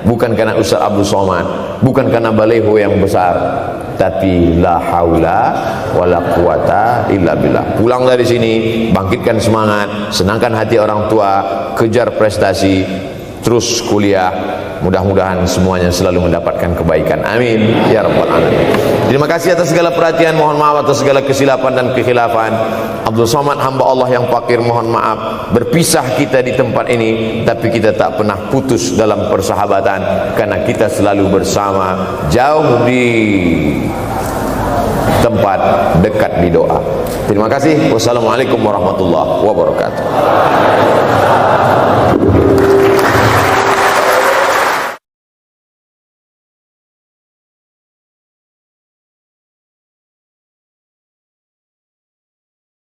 bukan karena Ustaz Abdul Somad, bukan karena baleho yang besar, tapi la haula wala quwata illa billah. Pulang dari sini, bangkitkan semangat, senangkan hati orang tua, kejar prestasi, terus kuliah. Mudah-mudahan semuanya selalu mendapatkan kebaikan. Amin ya rabbal alamin. Terima kasih atas segala perhatian. Mohon maaf atas segala kesilapan dan kekhilafan. Abdul Somad, hamba Allah yang fakir, mohon maaf. Berpisah kita di tempat ini, tapi kita tak pernah putus dalam persahabatan, karena kita selalu bersama, jauh di tempat, dekat di doa. Terima kasih. Wassalamualaikum warahmatullahi wabarakatuh.